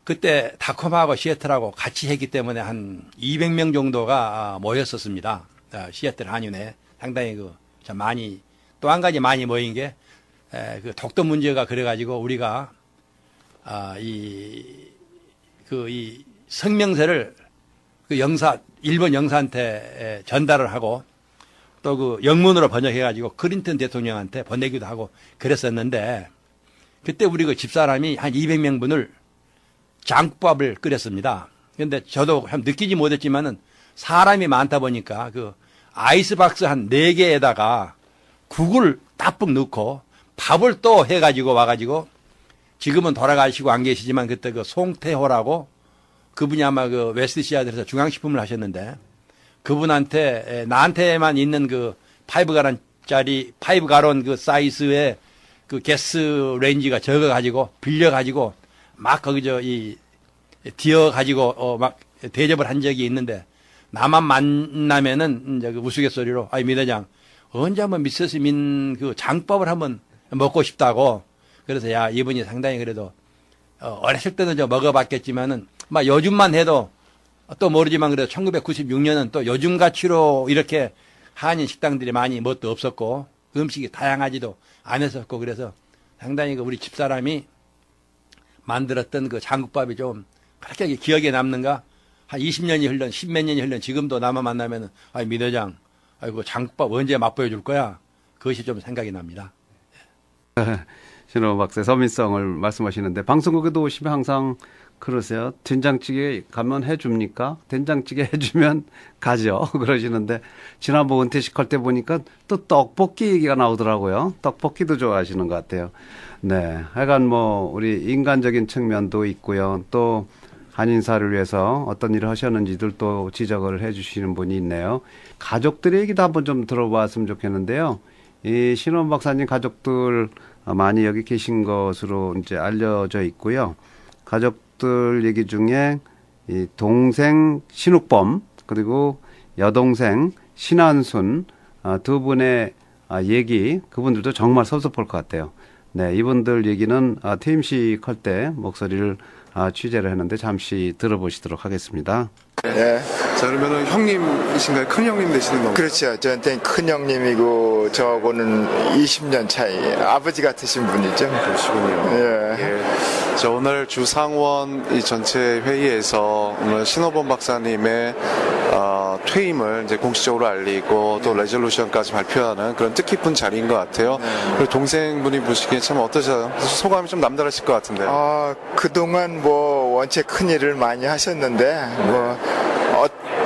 그때 닷컴하고 시애틀하고 같이 했기 때문에 한 200명 정도가 모였었습니다. 시애틀 한윤에 상당히 참 많이 또 한 가지 많이 모인 게 그 독도 문제가 그래가지고 우리가 이 성명서를 그 일본 영사한테 전달을 하고 또 그 영문으로 번역해가지고 클린턴 대통령한테 보내기도 하고 그랬었는데 그때 우리 그 집사람이 한 200명분을 장국밥을 끓였습니다. 그런데 저도 참 느끼지 못했지만은 사람이 많다 보니까 그 아이스박스 한 4개에다가 국을 따뜻 넣고 밥을 또 해가지고 와가지고 지금은 돌아가시고 안 계시지만 그때 그 송태호라고 그분이 아마 그 웨스트시아들에서 중앙식품을 하셨는데 그분한테 나한테만 있는 그 5가론 그 사이즈의 그 게스 레인지가 적어가지고 빌려가지고 막 거기서 뒤어가지고 막 대접을 한 적이 있는데 나만 만나면은 이제 그 우스갯소리로 아이 미 대장 언제 한번 미세스 민 그 장밥을 한번 먹고 싶다고 그래서 야 이분이 상당히 그래도 어렸을 때는 저 먹어봤겠지만은 막 요즘만 해도 또 모르지만 그래도 1996년은 또 요즘 가치로 이렇게 한인 식당들이 많이 뭣도 없었고 음식이 다양하지도 않았었고 그래서 상당히 그 우리 집사람이 만들었던 그 장국밥이 좀 그렇게 기억에 남는가 한 20년이 흘른 10몇 년이 흘른 지금도 나만 만나면은 아이 미 대장 아이고 장국밥 언제 맛보여 줄 거야 그것이 좀 생각이 납니다. 신호 박사의 서민성을 말씀하시는데 방송국에도 오시면 항상 그러세요. 된장찌개 가면 해줍니까? 된장찌개 해주면 가죠. 그러시는데 지난번 은퇴식 할 때 보니까 또 떡볶이 얘기가 나오더라고요. 떡볶이도 좋아하시는 것 같아요. 네, 하여간 뭐 우리 인간적인 측면도 있고요. 또 한인사를 위해서 어떤 일을 하셨는지들 또 지적을 해주시는 분이 있네요. 가족들의 얘기도 한번 좀 들어봤으면 좋겠는데요. 이 신원 박사님 가족들 많이 여기 계신 것으로 이제 알려져 있고요. 가족들 얘기 중에 이 동생 신욱범 그리고 여동생 신한순 두 분의 얘기 그분들도 정말 섭섭할 것 같아요. 네, 이분들 얘기는 퇴임식 할 때 목소리를 취재를 했는데 잠시 들어보시도록 하겠습니다. 예. 자, 그러면은 형님이신가요? 큰 형님 되시는 건가요? 그렇죠. 저한테는 큰 형님이고 저하고는 20년 차이. 아버지 같으신 분이죠. 그러시군요. 예. 예. 자, 오늘 주상원 이 전체 회의에서 오늘 신호범 박사님의 퇴임을 이제 공식적으로 알리고 또 레졸루션까지 발표하는 그런 뜻깊은 자리인 것 같아요. 그리고 동생분이 보시기에 참 어떠세요? 소감이 좀 남다르실 것 같은데. 그동안 뭐 원체 큰 일을 많이 하셨는데 뭐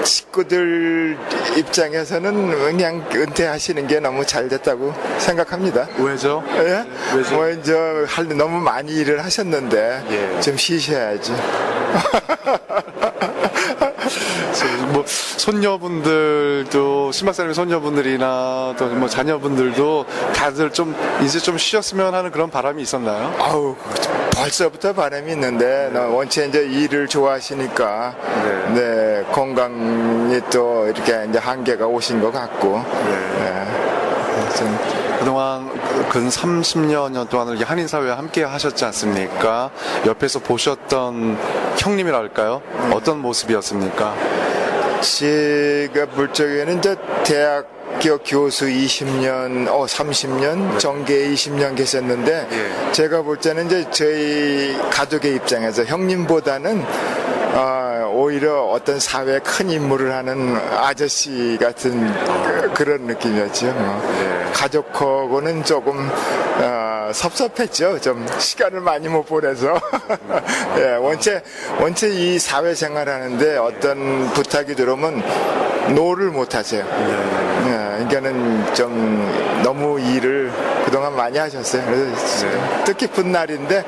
식구들 입장에서는 그냥 은퇴하시는 게 너무 잘 됐다고 생각합니다. 왜죠? 예? 왜죠? 뭐 이제 너무 많이 일을 하셨는데 예. 좀 쉬셔야지. 뭐 손녀분들도 신박사님 손녀분들이나 또 뭐 자녀분들도 다들 좀 이제 좀 쉬었으면 하는 그런 바람이 있었나요? 아우 벌써부터 바람이 있는데 원체 이제 일을 좋아하시니까 네 건강이 또 이렇게 이제 한계가 오신 것 같고 그동안 근 30년 동안을 한인사회와 함께 하셨지 않습니까? 옆에서 보셨던 형님이랄까요? 어떤 모습이었습니까? 제가 볼 적에는 이제 대학교 교수 20년, 30년, 정계 20년 계셨는데 제가 볼 때는 이제 저희 가족의 입장에서 형님보다는 오히려 어떤 사회에 큰 임무를 하는 아저씨 같은 그런 느낌이었죠. 가족하고는 조금 섭섭했죠. 좀 시간을 많이 못 보내서 예, 원체 이 사회생활 하는데 어떤 부탁이 들어오면 노를 못 하세요. 그러니까는 좀 너무 일을 그동안 많이 하셨어요. 그래서 뜻깊은 날인데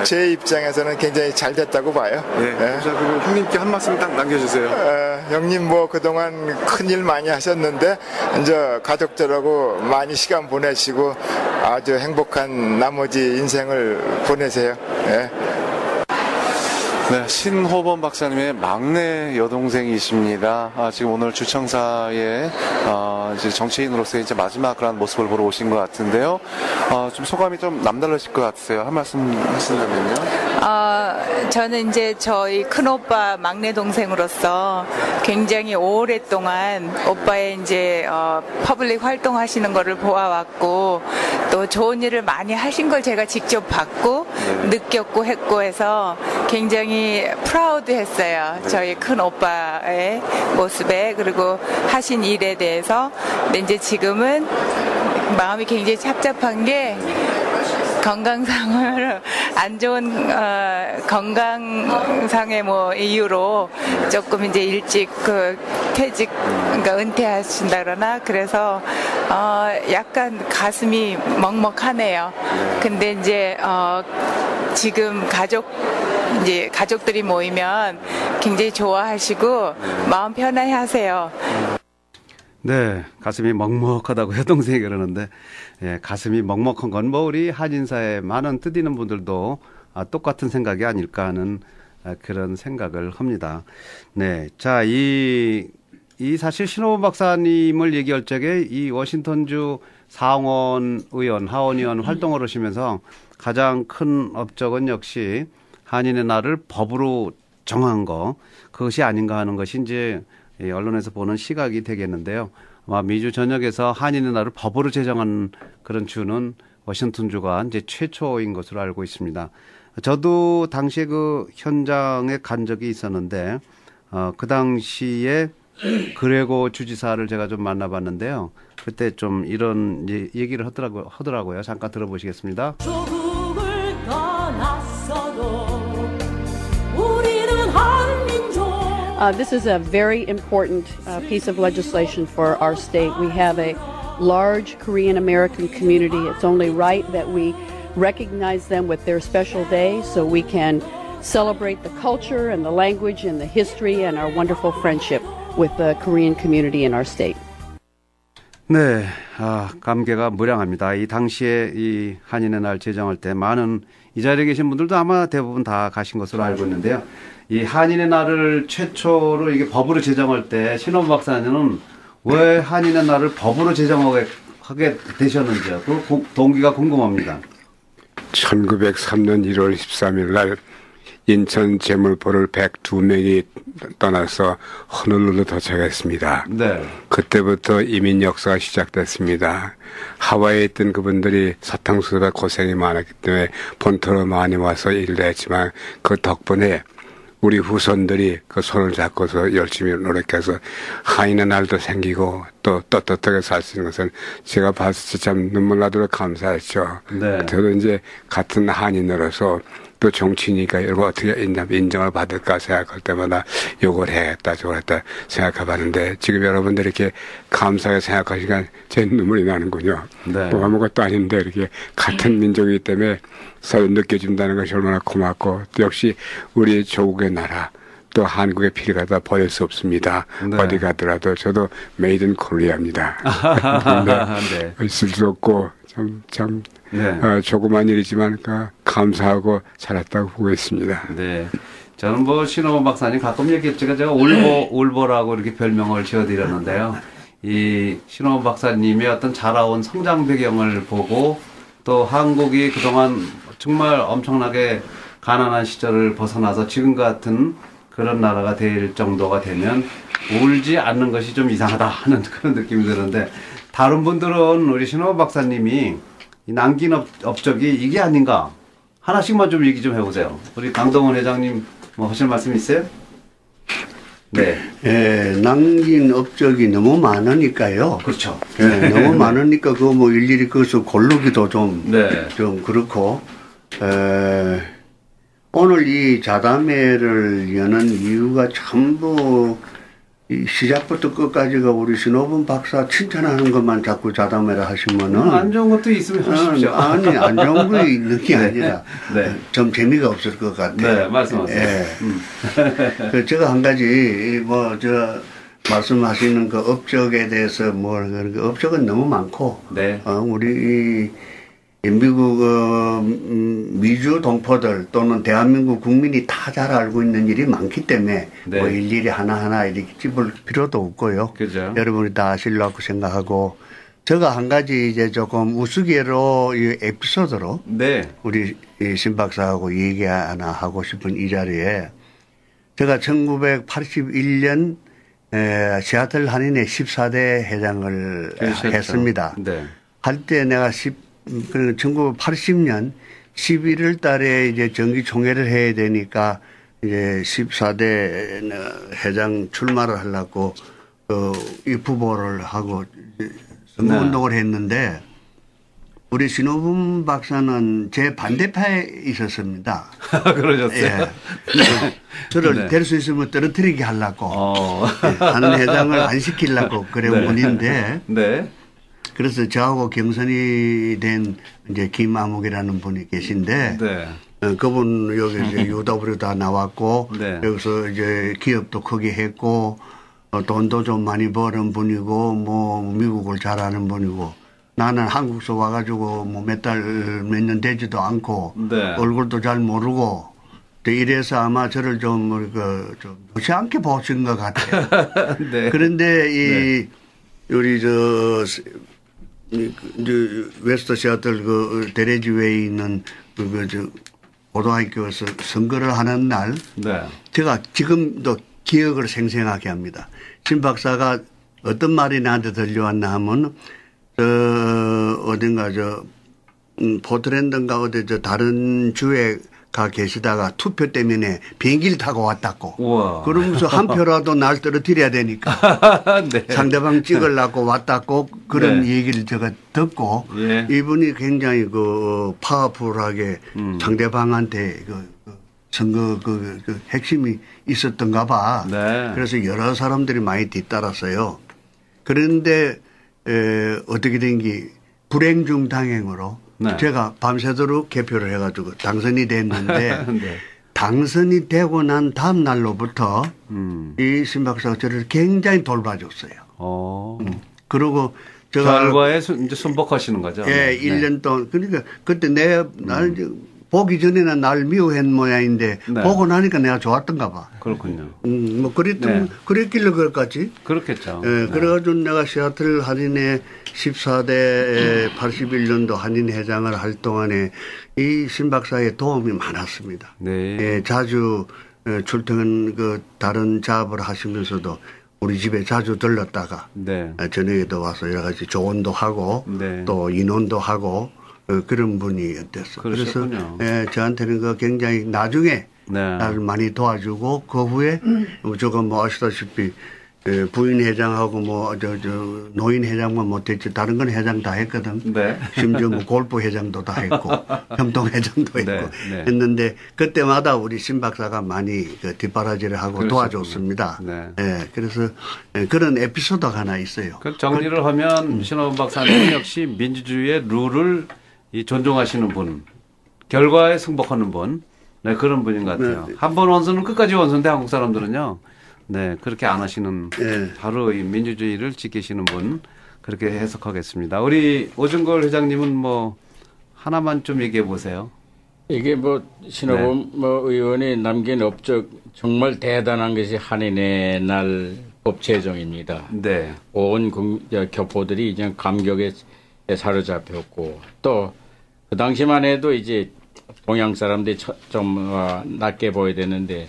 제 입장에서는 굉장히 잘 됐다고 봐요. 자, 그리고 형님께 한 말씀 딱 남겨주세요. 형님 뭐 그동안 큰일 많이 하셨는데 이제 가족들하고 많이 시간 보내시고 아주 행복한 나머지 인생을 보내세요. 네, 신호범 박사님의 막내 여동생이십니다. 지금 오늘 주청사에 이제 정치인으로서 이제 마지막 그런 모습을 보러 오신 것 같은데요. 좀 소감이 좀 남다르실 것 같으세요. 한 말씀 하신다면요. 저는 이제 저희 큰오빠 막내 동생으로서 굉장히 오랫동안 오빠의 이제 퍼블릭 활동하시는 거를 보아왔고 또 좋은 일을 많이 하신 걸 제가 직접 봤고 느꼈고 했고 해서 굉장히 프라우드했어요. 저희 큰 오빠의 모습에 그리고 하신 일에 대해서. 근데 이제 지금은 마음이 굉장히 착잡한 게 건강상으로 안 좋은 건강상의 뭐 이유로 조금 이제 일찍 퇴직 그러니까 은퇴하신다 그러나 그래서 약간 가슴이 먹먹하네요. 근데 이제 지금 가족들이 모이면 굉장히 좋아하시고 마음 편안히 하세요. 네, 가슴이 먹먹하다고 여동생이 그러는데, 예, 가슴이 먹먹한 건 뭐 우리 한인사에 많은 뜻있는 분들도 똑같은 생각이 아닐까 하는 그런 생각을 합니다. 네, 자, 이 사실 신호범 박사님을 얘기할 적에 이 워싱턴주 상원 의원, 하원 의원 활동을 하시면서 가장 큰 업적은 역시 한인의 날을 법으로 정한 거, 그것이 아닌가 하는 것이 이제 언론에서 보는 시각이 되겠는데요. 아마 미주 전역에서 한인의 날을 법으로 제정한 그런 주는 워싱턴주가 이제 최초인 것으로 알고 있습니다. 저도 당시에 그 현장에 간 적이 있었는데, 그 당시에 그레고 주지사를 제가 좀 만나봤는데요. 그때 좀 이런 얘기를 하더라고요. 잠깐 들어보시겠습니다. 조국을 떠났어도 우리는 한민족. This is a very important piece of legislation for our state. We have a large Korean American community. It's only right that we recognize them with their special day so we can celebrate the culture and the language and the history and our wonderful friendship with the Korean community in our state. 네, 감개가 무량합니다. 이 당시에 이 한인의 날 제정할 때 많은 이 자리에 계신 분들도 아마 대부분 다 가신 것으로 알고 있는데요. 이 한인의 날을 최초로 이게 법으로 제정할 때 신호범 박사님은 왜 한인의 날을 법으로 제정하게 되셨는지요? 그 동기가 궁금합니다. 1903년 1월 13일 날 인천 제물포를 102명이 떠나서 허놀룰루 도착했습니다. 네. 그때부터 이민 역사가 시작됐습니다. 하와이에 있던 그분들이 사탕수수가 고생이 많았기 때문에 본토로 많이 와서 일을 했지만 그 덕분에 우리 후손들이 그 손을 잡고서 열심히 노력해서 한인의 날도 생기고 또 떳떳하게 살 수 있는 것은 제가 봤을 때 참 눈물 나도록 감사했죠. 네. 저도 이제 같은 한인으로서 또 정치니까 이거 어떻게 인정을 받을까 생각할 때마다 요걸 해야겠다 저걸 했다 생각해봤는데 지금 여러분들이 이렇게 감사하게 생각하시니까 제 눈물이 나는군요. 네. 뭐 아무것도 아닌데 이렇게 같은 민족이기 때문에 서로 느껴준다는 것이 얼마나 고맙고 또 역시 우리 조국의 나라 또 한국의 피가 다 버릴 수 없습니다. 네. 어디 가더라도 저도 메이드 인 코리아입니다. 네. 있을 수 없고 참 네. 조그만 일이지만 감사하고 잘했다고 보고 있습니다. 네. 저는 뭐 신호범 박사님 가끔 얘기했지만 제가 울보라고 이렇게 별명을 지어드렸는데요. 이 신호범 박사님의 어떤 자라온 성장 배경을 보고 또 한국이 그동안 정말 엄청나게 가난한 시절을 벗어나서 지금 같은 그런 나라가 될 정도가 되면 울지 않는 것이 좀 이상하다 하는 그런 느낌이 드는데 다른 분들은 우리 신호범 박사님이 남긴 업적이 이게 아닌가 하나씩만 좀 얘기 좀 해보세요. 우리 강동원 회장님 뭐 하실 말씀 있어요? 네. 예, 남긴 업적이 너무 많으니까요. 그렇죠. 예, 너무 많으니까 그거 뭐 일일이 그것을 고르기도 좀 그렇고, 오늘 이 자담회를 여는 이유가 전부 이 시작부터 끝까지가 우리 신호범 박사 칭찬하는 것만 자꾸 자담회를 하시면은 안 좋은 것도 있으면 하십시오. 아니 안 좋은 거 있는 게 아니라 좀 재미가 없을 것 같아요. 네, 말씀하세요. 예. 제가 한 가지 말씀하시는 그 업적에 대해서 업적은 너무 많고 우리 미국 미주 동포들 또는 대한민국 국민이 다 잘 알고 있는 일이 많기 때문에 네. 뭐 일일이 하나하나 이렇게 찝을 필요도 없고요. 그죠. 여러분이 다 아시려고 생각하고 제가 한 가지 이제 조금 우스개로 이 에피소드로 네. 우리 신 박사하고 얘기 하나 하고 싶은 이 자리에 제가 1981년 시애틀 한인회 14대 회장을 그러셨죠. 했습니다. 네. 할 때 내가 1980년 11월 달에 이제 정기 총회를 해야 되니까 이제 14대 회장 출마를 하려고 입후보를 하고 선거운동을 했는데 우리 신호분 박사는 제 반대파에 있었습니다. 그러셨어요? 예. 저를 네. 될 수 있으면 떨어뜨리게 하려고 하는 회장을 안 시키려고 그래 네. 분인데 네. 그래서 저하고 경선이 된 이제 김아묵이라는 분이 계신데 네. 그분 여기 이제 UW 다 나왔고 네. 여기서 이제 기업도 크게 했고 돈도 좀 많이 버는 분이고 뭐 미국을 잘 아는 분이고 나는 한국서 와가지고 뭐 몇 년 되지도 않고 네. 얼굴도 잘 모르고 이래서 아마 저를 좀 무시 않게 보신 것 같아요. 네. 그런데 이 우리 이제 웨스트 시애틀 그 데레지웨이 있는 고등학교에서 선거를 하는 날 네. 제가 지금도 기억을 생생하게 합니다. 신 박사가 어떤 말이 나한테 들려왔나 하면 어딘가 포트랜드인가 어디 다른 주에 가 계시다가 투표 때문에 비행기를 타고 왔다고. 우와. 그러면서 한 표라도 날 떨어뜨려야 되니까 네. 상대방 찍으려고 왔다고 그런 네. 얘기를 제가 듣고 예. 이분이 굉장히 파워풀하게 상대방한테 선거 핵심이 있었던가 봐. 네. 그래서 여러 사람들이 많이 뒤따랐어요. 그런데 어떻게 된 게 불행 중 당행으로 네. 제가 밤새도록 개표를 해가지고 당선이 됐는데 네. 당선이 되고 난 다음 날로부터 이 신 박사가 저를 굉장히 돌봐줬어요. 그리고 제가 결과에 이제 순복하시는 거죠. 예, 1년 동안 그러니까 그때 날 보기 전에는 날 미워한 모양인데 네. 보고 나니까 내가 좋았던가 봐. 그렇군요. 뭐 그랬길래 그럴까지? 그렇겠죠. 예, 네. 그래가지고 내가 시애틀 한인회 14대 81년도 한인 회장을 할 동안에 이 신 박사의 도움이 많았습니다. 네. 예, 자주 출퇴근 다른 작업을 하시면서도 우리 집에 자주 들렀다가 네. 저녁에도 와서 여러 가지 조언도 하고 네. 또 인원도 하고 그런 분이었댔어. 그래서 저한테는 굉장히 나중에 네. 나를 많이 도와주고 그 후에 조금 뭐 아시다시피 부인 회장하고 뭐 노인 회장만 못했지 다른 건 회장 다 했거든. 네. 심지어 뭐 골프 회장도 다 했고 협동 회장도 했고 네. 했는데 그때마다 우리 신 박사가 많이 뒷바라지를 하고 그러셨군요. 도와줬습니다. 네. 예, 그래서 그런 에피소드가 하나 있어요. 그 정리를 하면 신호분 박사님 역시 민주주의의 룰을 존중하시는 분, 결과에 승복하는 분, 네, 그런 분인 것 같아요. 네. 한 번 원수는 끝까지 원수인데 한국 사람들은요, 네, 그렇게 안 하시는 네. 바로 이 민주주의를 지키시는 분 그렇게 해석하겠습니다. 우리 오준걸 회장님은 뭐 하나만 좀 얘기해 보세요. 이게 뭐 신호범 뭐 의원이 남긴 업적 정말 대단한 것이 한인의 날 법 제정입니다. 네. 온 교포들이 이제 감격에 사로잡혔고 또 그 당시만 해도 이제 동양 사람들이 좀 낮게 보여야 되는데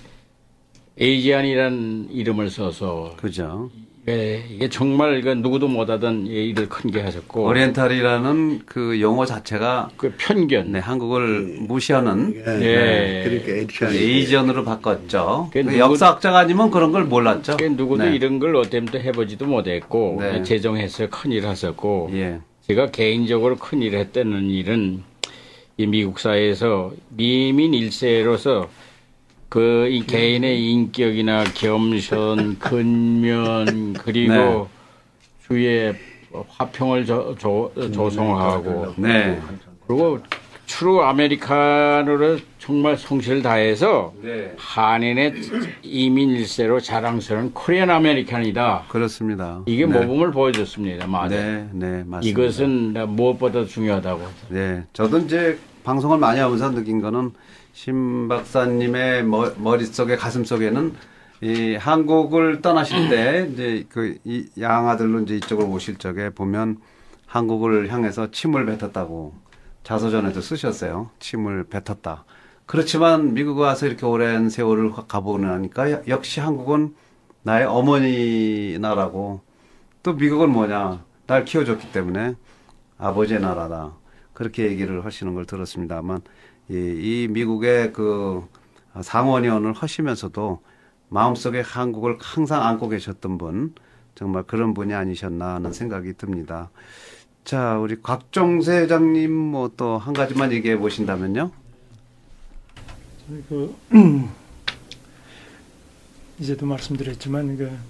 에이지안이라는 이름을 써서 그죠. 이게 정말 누구도 못하던 일을 큰 게 하셨고 오리엔탈이라는 그 용어 자체가 그 편견, 네, 한국을 무시하는 그러니까 에이지언으로 바꿨죠. 역사학자가 아니면 그런 걸 몰랐죠. 누구도 네. 이런 걸 어때부터 해보지도 못했고 네. 제정해서 큰 일을 하셨고 예. 제가 개인적으로 큰 일을 했다는 일은 이 미국 사회에서 미민 1세로서 이 개인의 인격이나 겸손, 근면 그리고 네. 주위에 화평을 조성하고 네. 그리고 트루 아메리카노로 정말 성실을 다해서 네. 한인의 이민 일세로 자랑스러운 코리안 아메리칸이다. 그렇습니다. 이게 네. 모범을 보여줬습니다. 맞아요. 네, 네, 맞습니다. 이것은 무엇보다 중요하다고. 네, 저도 이제 방송을 많이 하면서 느낀 거는 신 박사님의 머릿속에 가슴속에는 이 한국을 떠나실 때 이제 이 양아들로 이제 이쪽으로 오실 적에 보면 한국을 향해서 침을 뱉었다고 자서전에도 쓰셨어요. 침을 뱉었다. 그렇지만 미국에 와서 이렇게 오랜 세월을 가보고 나니까 역시 한국은 나의 어머니 나라고 또 미국은 뭐냐 날 키워줬기 때문에 아버지의 나라다. 그렇게 얘기를 하시는 걸 들었습니다만 이 미국의 그 상원의원을 하시면서도 마음속에 한국을 항상 안고 계셨던 분 정말 그런 분이 아니셨나 하는 생각이 듭니다. 자, 우리 곽종세 회장님 뭐 또 한 가지만 얘기해 보신다면요. 이제도 말씀드렸지만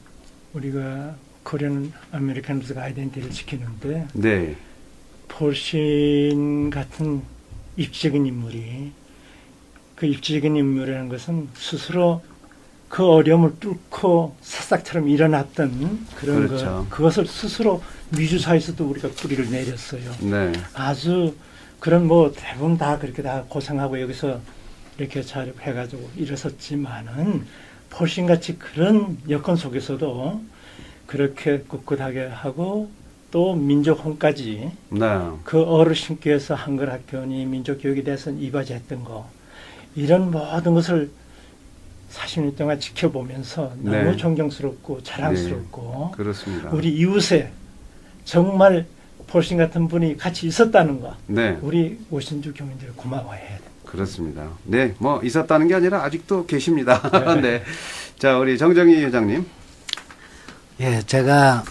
우리가 코리안 아메리칸스 아이덴티티를 지키는데 네. 폴신 같은 입지적인 인물이 그 입지적인 인물이라는 것은 스스로 그 어려움을 뚫고 새싹처럼 일어났던 그런 그렇죠. 그것을 스스로 미주사에서도 우리가 뿌리를 내렸어요. 네. 아주 그런 대부분 다 그렇게 다 고생하고 여기서 이렇게 잘 해가지고 일어섰지만은 폴신같이 그런 여건 속에서도 그렇게 꿋꿋하게 하고 또 민족혼까지 네. 그 어르신께서 한글학교니 민족교육에 대해서 이바지했던 거 이런 모든 것을 40년 동안 지켜보면서 너무 네. 존경스럽고 자랑스럽고 네. 그렇습니다. 우리 이웃에 정말 폴신 같은 분이 같이 있었다는 거 네. 우리 오신주 교민들 고마워해야 돼. 그렇습니다. 네, 뭐 있었다는 게 아니라 아직도 계십니다. 네. 자, 우리 정정희 회장님. 예, 제가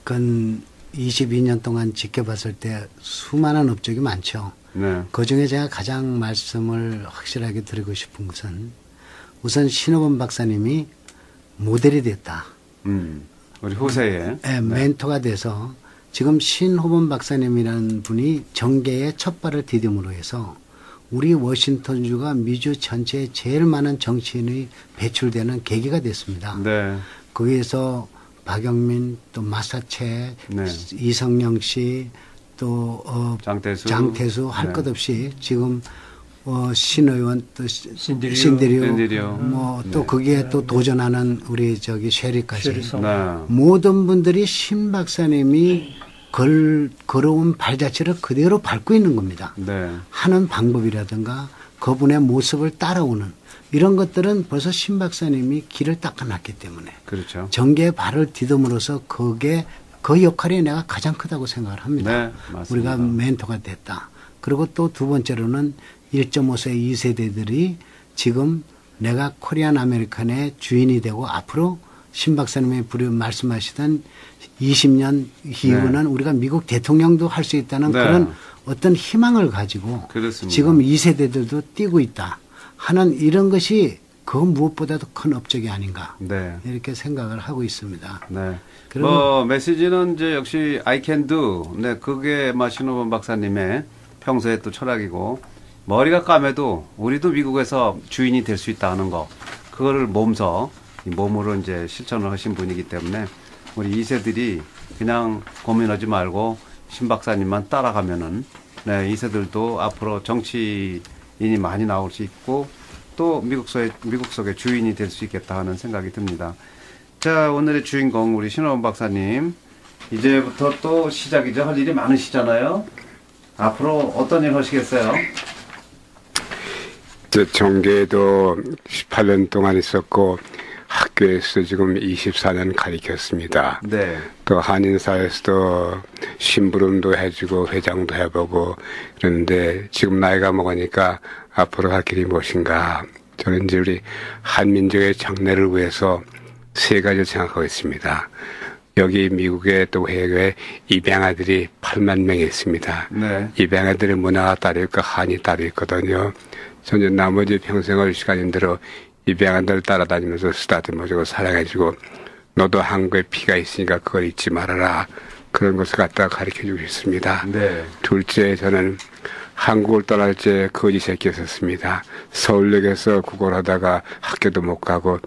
근 22년 동안 지켜봤을 때 수많은 업적이 많죠. 네. 그 중에 제가 가장 말씀을 확실하게 드리고 싶은 것은 우선 신호범 박사님이 모델이 됐다. 우리 후세에. 네, 멘토가 돼서 지금 신호범 박사님이라는 분이 정계의 첫 발을 디딤으로 해서 우리 워싱턴주가 미주 전체에 제일 많은 정치인이 배출되는 계기가 됐습니다. 네. 거기에서 박영민, 또 마사체, 네. 이성영 씨, 또 장태수 할 네. 것 없이 지금 신의원 또 신디류 또 네. 거기에 또 도전하는 우리 쉐리까지 네. 모든 분들이 신 박사님이 걸어온 발자취를 그대로 밟고 있는 겁니다. 네. 하는 방법이라든가 그분의 모습을 따라오는 이런 것들은 벌써 신 박사님이 길을 닦아놨기 때문에 그렇죠. 정계의 발을 디듬으로써 그게 그 역할이 내가 가장 크다고 생각을 합니다. 네, 맞습니다. 우리가 멘토가 됐다. 그리고 또 두 번째로는 1.5세 2세대들이 지금 내가 코리안 아메리칸의 주인이 되고 앞으로 신 박사님이 말씀하시던 20년 이후는 네. 우리가 미국 대통령도 할 수 있다는 네. 그런 어떤 희망을 가지고 그렇습니다. 지금 2세대들도 뛰고 있다 하는 이런 것이 그 무엇보다도 큰 업적이 아닌가 네. 이렇게 생각을 하고 있습니다. 네. 뭐 메시지는 이제 역시 I can do. 네, 그게 신호범 박사님의 평소의 또 철학이고 머리가 까매도 우리도 미국에서 주인이 될 수 있다는 거 그거를 몸으로 이제 실천을 하신 분이기 때문에 우리 2세들이 그냥 고민하지 말고 신 박사님만 따라가면은 네, 2세들도 앞으로 정치인이 많이 나올 수 있고 또 미국 속의 주인이 될 수 있겠다 하는 생각이 듭니다. 자, 오늘의 주인공 우리 신호범 박사님 이제부터 또 시작이죠. 할 일이 많으시잖아요. 앞으로 어떤 일 하시겠어요? 정계에도 18년 동안 있었고 학교에서 지금 24년 가르쳤습니다. 네. 또 한인사에서도 심부름도 해주고 회장도 해보고 그런데 지금 나이가 먹으니까 앞으로 할 길이 무엇인가. 저는 이제 우리 한민족의 장래를 위해서 세 가지를 생각하고 있습니다. 여기 미국에 또 해외에 입양아들이 8만 명이 있습니다. 네. 입양아들의 문화가 따로 있고 한이 따로 있거든요. 저는 나머지 평생을 시간인 대로 입양아들 따라다니면서 쓰다듬어주고 사랑해주고 너도 한국에 피가 있으니까 그걸 잊지 말아라. 그런 것을 갖다가 가르쳐주고 싶습니다. 네. 둘째, 저는 한국을 떠날 때 거지 새끼였었습니다. 서울역에서 국어를 하다가 학교도 못 가고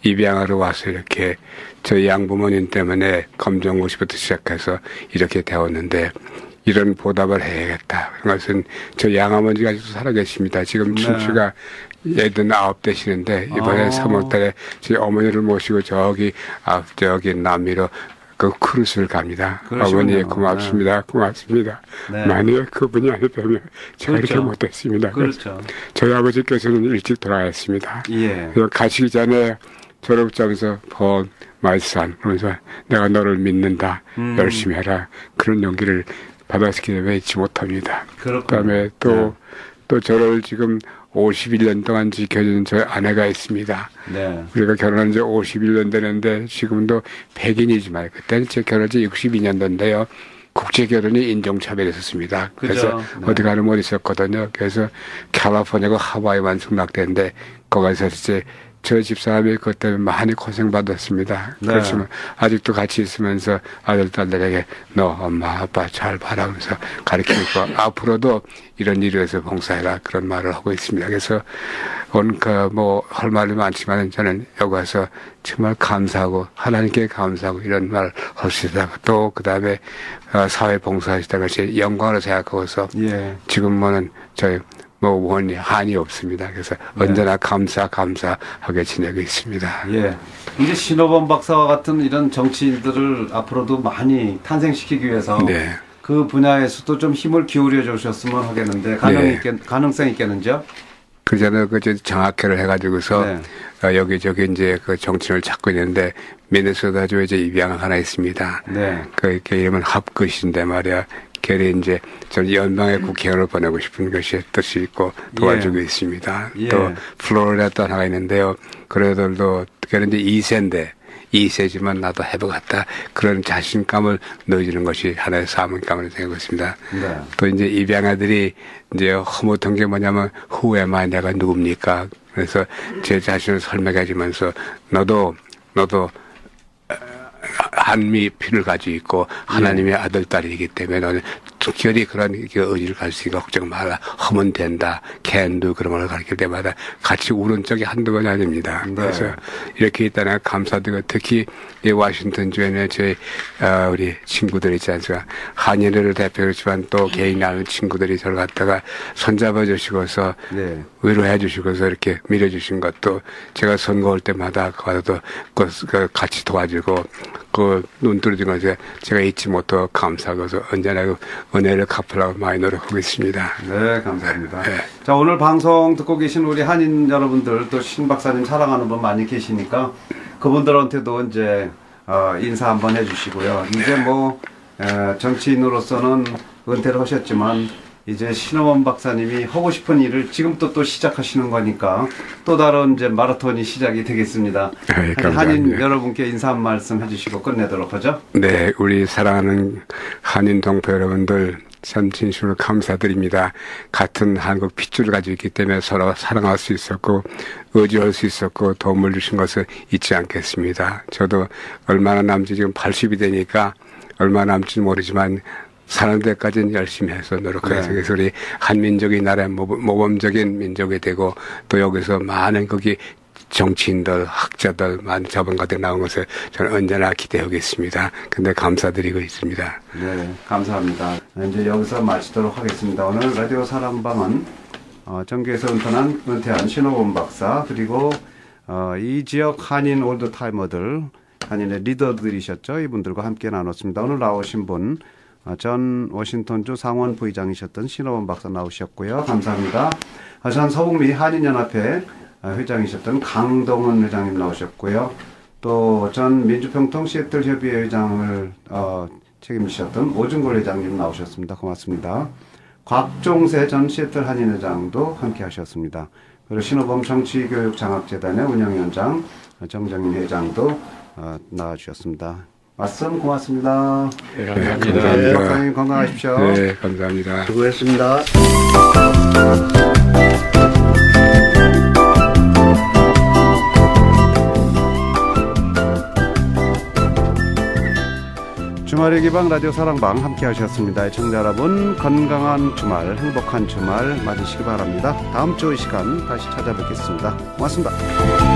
입양하러 와서 이렇게 저희 양부모님 때문에 검정고시부터 시작해서 이렇게 되었는데 이런 보답을 해야겠다. 그것은 저 양아버지가 아직도 살아계십니다. 지금 춘추가 89 되시는데 이번에 3월달에 저희 어머니를 모시고 저기 남미로 그 크루즈를 갑니다. 그러시군요. 어머니 고맙습니다. 고맙습니다. 네. 만약에 그분이 아니다면 제가 그렇죠. 이렇게 못했습니다. 그렇죠. 저희 아버지께서는 일찍 돌아가셨습니다. 예. 그래서 가시기 전에 졸업장에서 마이산 그러면서 내가 너를 믿는다. 열심히 해라. 그런 용기를 받았기 때문에 잊지 못합니다. 그다음에 또 저를 지금 51년 동안 지켜준 저희 아내가 있습니다. 네. 우리가 결혼한 지 51년 되는데 지금도 100인이지만 그때는 제 결혼한 지 62년도인데요. 국제 결혼이 인종차별했었습니다. 그래서 그죠? 어디 가는 못 있었거든요. 그래서 캘리포니아고 하와이만 승낙됐는데 거기서 이제 저 집사람이 그것 때문에 많이 고생받았습니다. 네. 그렇지만 아직도 같이 있으면서 아들, 딸들에게 너 엄마, 아빠 잘 바라면서 가르치고 앞으로도 이런 일을 해서 봉사해라 그런 말을 하고 있습니다. 그래서 할 말이 많지만 저는 여기 와서 정말 감사하고 하나님께 감사하고 이런 말을 할 수 있다. 또 그다음에 사회 봉사하시다가 제 영광으로 생각하고서 지금은 저희 원이 한이 없습니다. 그래서 언제나 감사하게 지내고 있습니다. 예. 이제 신호범 박사와 같은 이런 정치인들을 앞으로도 많이 탄생시키기 위해서 그 분야에서도 좀 힘을 기울여 주셨으면 하겠는데 가능성이 있겠는지요? 그전에 정학회를 해가지고서 여기저기 이제 그 정치인을 찾고 있는데 미네소타주에 이제 입양 하나 있습니다. 그 이름은 합끝인데 말이야. 걔를 이제 전 연방의 국회의원을 보내고 싶은 것이 뜻이 있고 도와주고 있습니다. 또 플로리다도 하나가 있는데요. 그래도 걔는 이제 2세지만 나도 해보겠다. 그런 자신감을 넣어주는 것이 하나의 사명감을 생각하고 있습니다. 또 이제 입양아들이 이제 허무한 게 뭐냐면 후회만 내가 누굽니까? 그래서 제 자신을 설명해주면서 너도 한미 피를 가지고 있고 하나님의 아들 딸이기 때문에 너는 특별히 그런 의지를 가질 수 있으니까 걱정 마라. 하면 된다. can do 그런 걸 가르칠 때마다 같이 우는 적이 한두 번이 아닙니다. 그래서 이렇게 있다는 감사드리고 특히 이 워싱턴주에는 저희 우리 친구들 있지 않습니까? 한인회를 대표했지만 또 개인이 아는 친구들이 저를 갖다가 손잡아 주시고서 위로해 주시고서 이렇게 밀어주신 것도 제가 선거 올 때마다 가서도 같이 도와주고 그 눈뜨려진 것에 제가 잊지 못하고 감사하고서 언제나 그 은혜를 갚으려고 많이 노력하고 있습니다. 네, 감사합니다. 자, 오늘 방송 듣고 계신 우리 한인 여러분들 또 신 박사님 사랑하는 분 많이 계시니까 그분들한테도 이제 인사 한번 해주시고요. 이제 정치인으로서는 은퇴를 하셨지만 이제 신호범 박사님이 하고 싶은 일을 지금부터 또 시작하시는 거니까 또 다른 이제 마라톤이 시작이 되겠습니다. 한인 여러분께 인사 한 말씀 해주시고 끝내도록 하죠. 네, 우리 사랑하는 한인 동포 여러분들 참 진심으로 감사드립니다. 같은 한국 핏줄을 가지고 있기 때문에 서로 사랑할 수 있었고 의지할 수 있었고 도움을 주신 것을 잊지 않겠습니다. 저도 얼마나 남지 지금 80이 되니까 얼마나 남지는 모르지만 사는 데까지는 열심히 해서 노력해서 그래서 우리 한민족이 나라의 모범적인 민족이 되고 또 여기서 많은 거기 정치인들, 학자들, 많은 자본가들 나온 것을 저는 언제나 기대하고 있습니다. 근데 감사드리고 있습니다. 네, 감사합니다. 이제 여기서 마치도록 하겠습니다. 오늘 라디오 사랑방은 정계에서 은퇴한 신호범 박사 그리고 이 지역 한인 올드타이머들, 한인의 리더들이셨죠. 이분들과 함께 나눴습니다. 오늘 나오신 분 전 워싱턴주 상원 부의장이셨던 신호범 박사 나오셨고요. 감사합니다. 전 서북미 한인연합회 회장이셨던 강동원 회장님 나오셨고요. 또 전 민주평통 시애틀 협의회 회장을 책임지셨던 오준걸 회장님 나오셨습니다. 고맙습니다. 곽종세 전 시애틀 한인회장도 함께 하셨습니다. 그리고 신호범 정치교육장학재단의 운영위원장 정정인 회장도 나와주셨습니다. 말씀 고맙습니다. 네, 감사합니다. 네, 박사님 건강하십시오. 네, 감사합니다. 수고했습니다. 주말의 기방 라디오 사랑방 함께 하셨습니다. 애청자 여러분 건강한 주말, 행복한 주말 맞으시기 바랍니다. 다음 주 이 시간 다시 찾아뵙겠습니다. 고맙습니다.